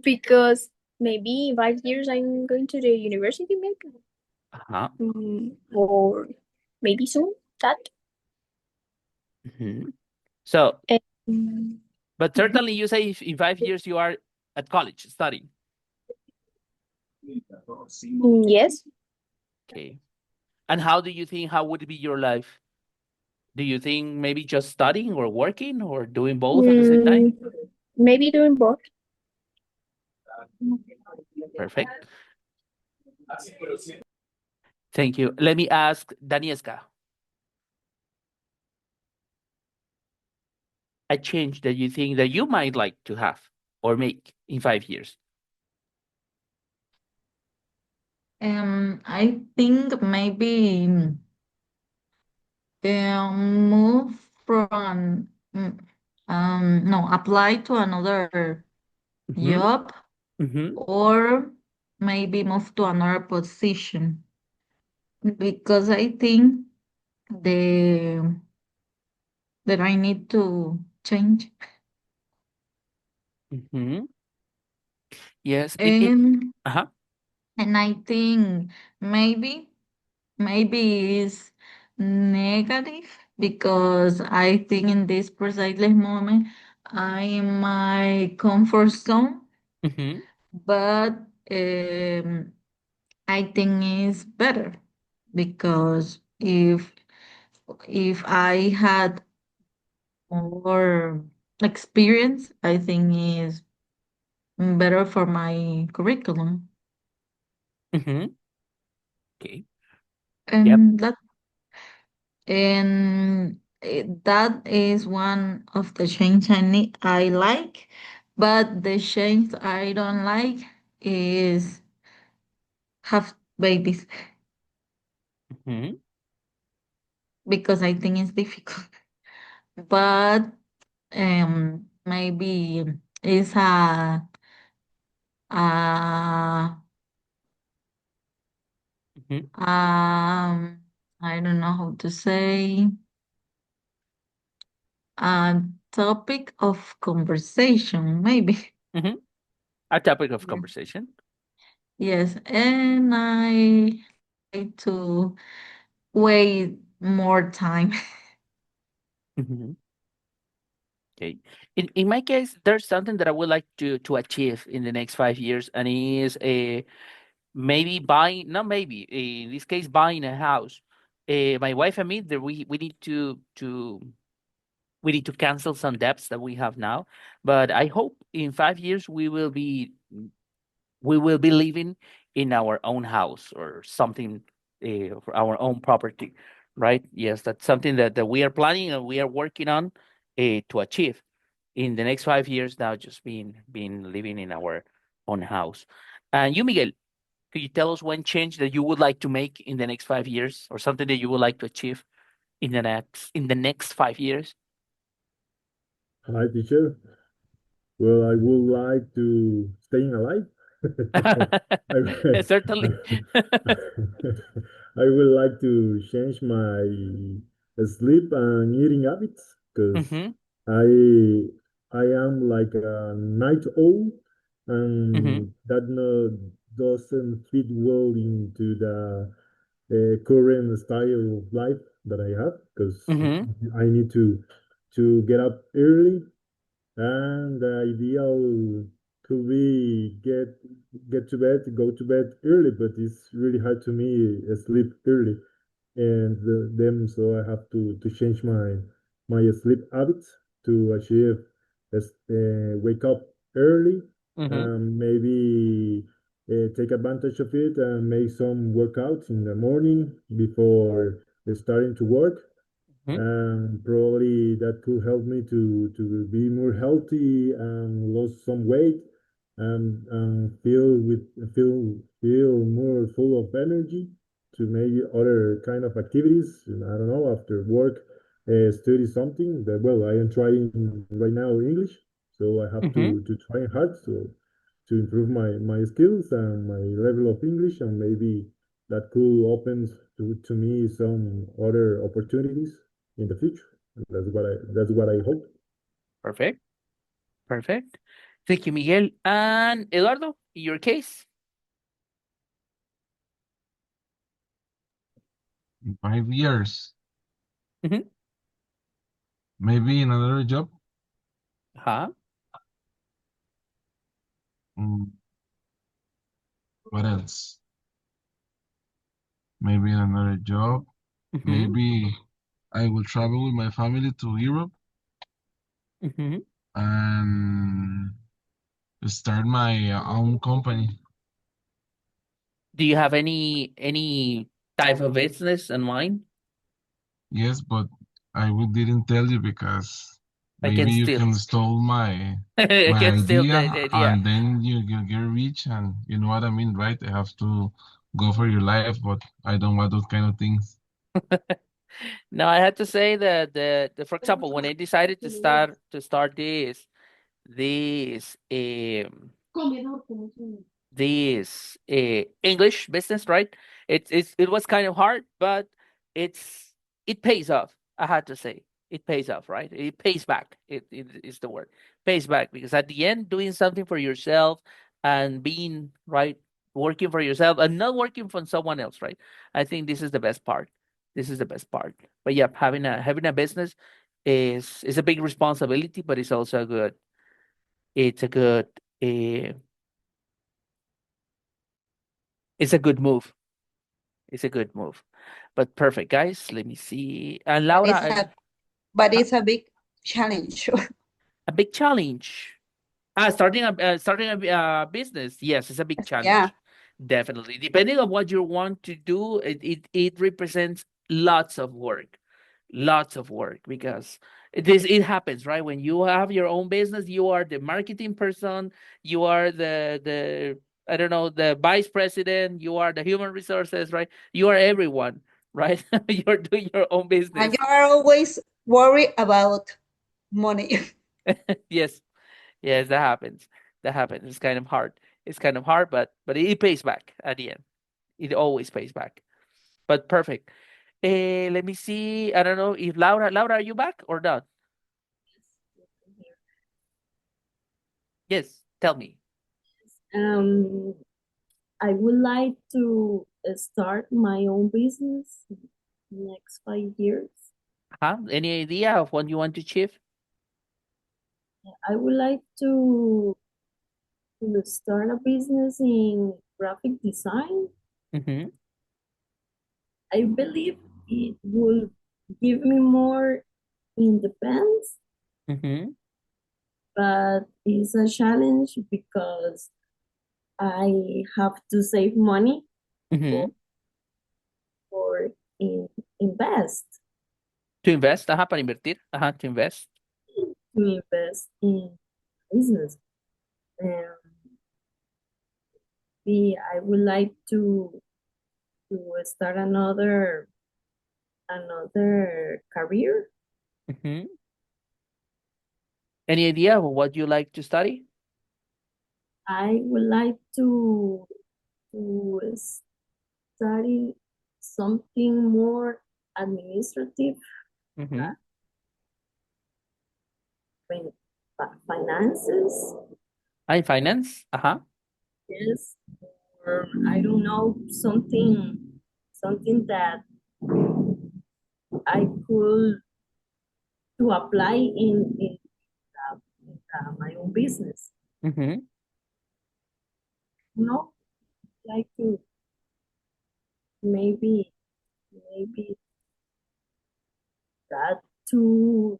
because maybe in 5 years I'm going to the university, maybe, Uh-huh. or maybe soon that. Mhm. So, Mm, but certainly you say if in 5 years you are at college studying. yes. Okay. And how do you think, how would it be your life? Do you think maybe just studying or working or doing both at the same time? Maybe doing both. Perfect. Thank you. Let me ask Danieska. A change that you think that you might like to have or make in 5 years. I think maybe move from no, apply to another Mhm, job mhm, or maybe move to another position because I think the that I need to change. mhm. Yes, And uh-huh. and I think maybe it's negative because I think in this precise moment I'm in my comfort zone, Mhm, but I think it's better because if I had more experience, I think is better for my curriculum. mhm. Okay. Yep. And that is one of the change I like, but the change I don't like is have babies Mhm, because I think it's difficult. But maybe it's a mhm, I don't know how to say a topic of conversation, maybe. mhm. A topic of Yeah. conversation. Yes, and I like to wait more time. Mhm. Okay. In my case, there's something that I would like to achieve in the next 5 years, and it is a maybe buying, not maybe, in this case, buying a house. My wife and me, that we need to cancel some debts that we have now, but I hope in 5 years we will be living in our own house or something, for our own property, right? Yes, that's something that we are planning and we are working on to achieve. in the next 5 years now, just being living in our own house. And you, Miguel, could you tell us one change that you would like to make in the next 5 years, or something that you would like to achieve in the next 5 years? Hi, teacher. Well, I would like to staying alive. I, Certainly. I would like to change my sleep and eating habits because Mm-hmm. I I am like a night owl, Mm-hmm. and that no doesn't fit well into the current style of life that I have because Mm-hmm. I need to get up early, and the ideal could be get to bed, go to bed early, but it's really hard to me sleep early, and them so I have to change my sleep habits to achieve wake up early, Mm-hmm. maybe take advantage of it and make some workouts in the morning before starting to work, Mm-hmm. and probably that could help me to be more healthy and lose some weight, and feel more full of energy to maybe other kind of activities. And I don't know, after work, study something that, well, I am trying right now English, so I have Mm-hmm. to try hard to improve my skills and my level of English, and maybe that could open to me some other opportunities in the future. That's what I hope. Perfect. Perfect. Thank you, Miguel. And Eduardo, in your case? In 5 years, Mm-hmm. maybe another job. Uh-huh. Mm, what else? Maybe another job. Mm-hmm. Maybe I will travel with my family to Europe Mm-hmm. and start my own company. Do you have any type of business in mind? Yes, but didn't tell you because I can maybe you still can steal my I my can still idea, the idea. and then you get rich, and you know what I mean, right? I have to go for your life, but I don't want those kind of things. No, I had to say that for example, when I decided to start this English business, right? It was kind of hard, but it's it pays off. I had to say it pays off, right? It pays back. It is the word, pays back, because at the end, doing something for yourself and being right, working for yourself and not working for someone else, right? I think this is the best part. This is the best part. But yeah, having a business is a big responsibility, but it's also a good. It's a good. Uh, it's a good move. It's a good move. But perfect, guys. Let me see. And But Laura, it's a but uh, it's a big challenge. a big challenge. Starting a business. Yes, it's a big Yeah. challenge. Definitely. Depending on what you want to do, it represents lots of work, because it happens, right? When you have your own business, you are the marketing person, you are the I don't know, the vice president, you are the human resources, right? You are everyone, right? You're doing your own And business. you are always worried about money. Yes, yes, that happens. That happens. It's kind of hard. It's kind of hard, but it pays back at the end. It always pays back. But perfect. Let me see. I don't know if Laura, are you back or not? Yes, tell me. Um, I would like to start my own business next 5 years. Huh? Any idea of what you want to achieve? I would like to start a business in graphic design. Mm-hmm. I believe it will give me more independence, Mm-hmm. but it's a challenge because I have to save money Mm-hmm. for, for invest. To invest, para invertir, to invest. to invest in business. And I would like to start another career. Mhm. Any idea of what you like to study? I would like to study something more administrative, Mhm. fin- finances, In finance? Ajá. yes, or I don't know, something that I could to apply my own business. Ujú. No, like to maybe that two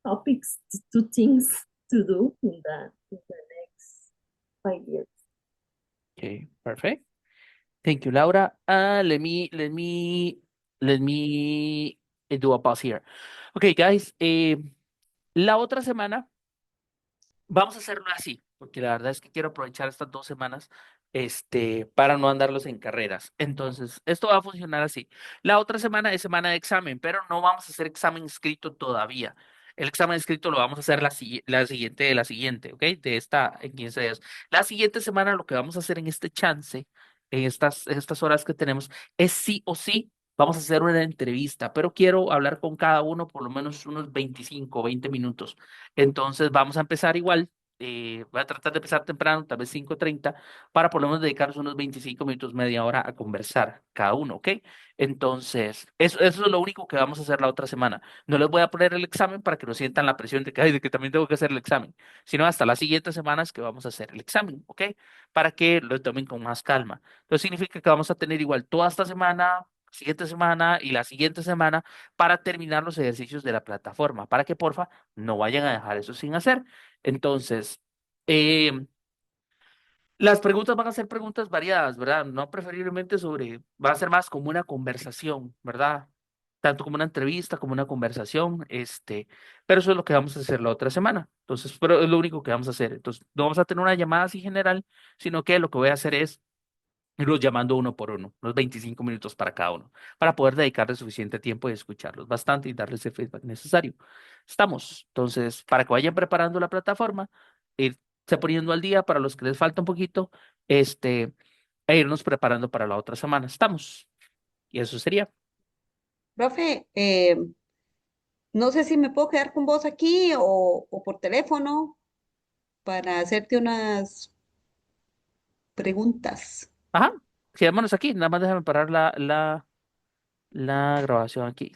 topics, two things to do in the next 5 years. Okay, perfect. Thank you, Laura. Let me do a pause here. Okay, guys. La otra semana vamos a hacerlo así, porque la verdad es que quiero aprovechar estas 2 semanas, para no andarlos en carreras. Entonces, esto va a funcionar así. La otra semana es semana de examen, pero no vamos a hacer examen escrito todavía. El examen escrito lo vamos a hacer la siguiente de la siguiente, ¿ok? De esta en 15 días. La siguiente semana lo que vamos a hacer en este chance, en estas horas que tenemos, es sí o sí. Vamos a hacer una entrevista, pero quiero hablar con cada uno por lo menos unos 25 o 20 minutos. Entonces vamos a empezar igual. Voy a tratar de empezar temprano, tal vez 5:30, para por lo menos dedicarnos unos 25 minutos, media hora a conversar cada uno, ¿ok? Entonces, eso es lo único que vamos a hacer la otra semana. No les voy a poner el examen para que no sientan la presión de que, ay, de que también tengo que hacer el examen, sino hasta las siguientes semanas que vamos a hacer el examen, ¿ok? Para que lo tomen con más calma. Entonces significa que vamos a tener igual toda esta semana, siguiente semana y la siguiente semana para terminar los ejercicios de la plataforma, para que porfa no vayan a dejar eso sin hacer. Entonces, eh, las preguntas van a ser preguntas variadas, ¿verdad? No preferiblemente va a ser más como una conversación, ¿verdad? Tanto como una entrevista, como una conversación, pero eso es lo que vamos a hacer la otra semana. Entonces, pero es lo único que vamos a hacer. Entonces, no vamos a tener una llamada así general, sino que lo que voy a hacer es irlos llamando uno por uno, unos 25 minutos para cada uno, para poder dedicarles suficiente tiempo y escucharlos bastante y darles el feedback necesario. Estamos, entonces, para que vayan preparando la plataforma, irse poniendo al día para los que les falta un poquito, e irnos preparando para la otra semana. Estamos. Y eso sería. Profe, no sé si me puedo quedar con vos aquí o por teléfono para hacerte unas preguntas. Ajá, quedémonos aquí, nada más déjame parar la grabación aquí.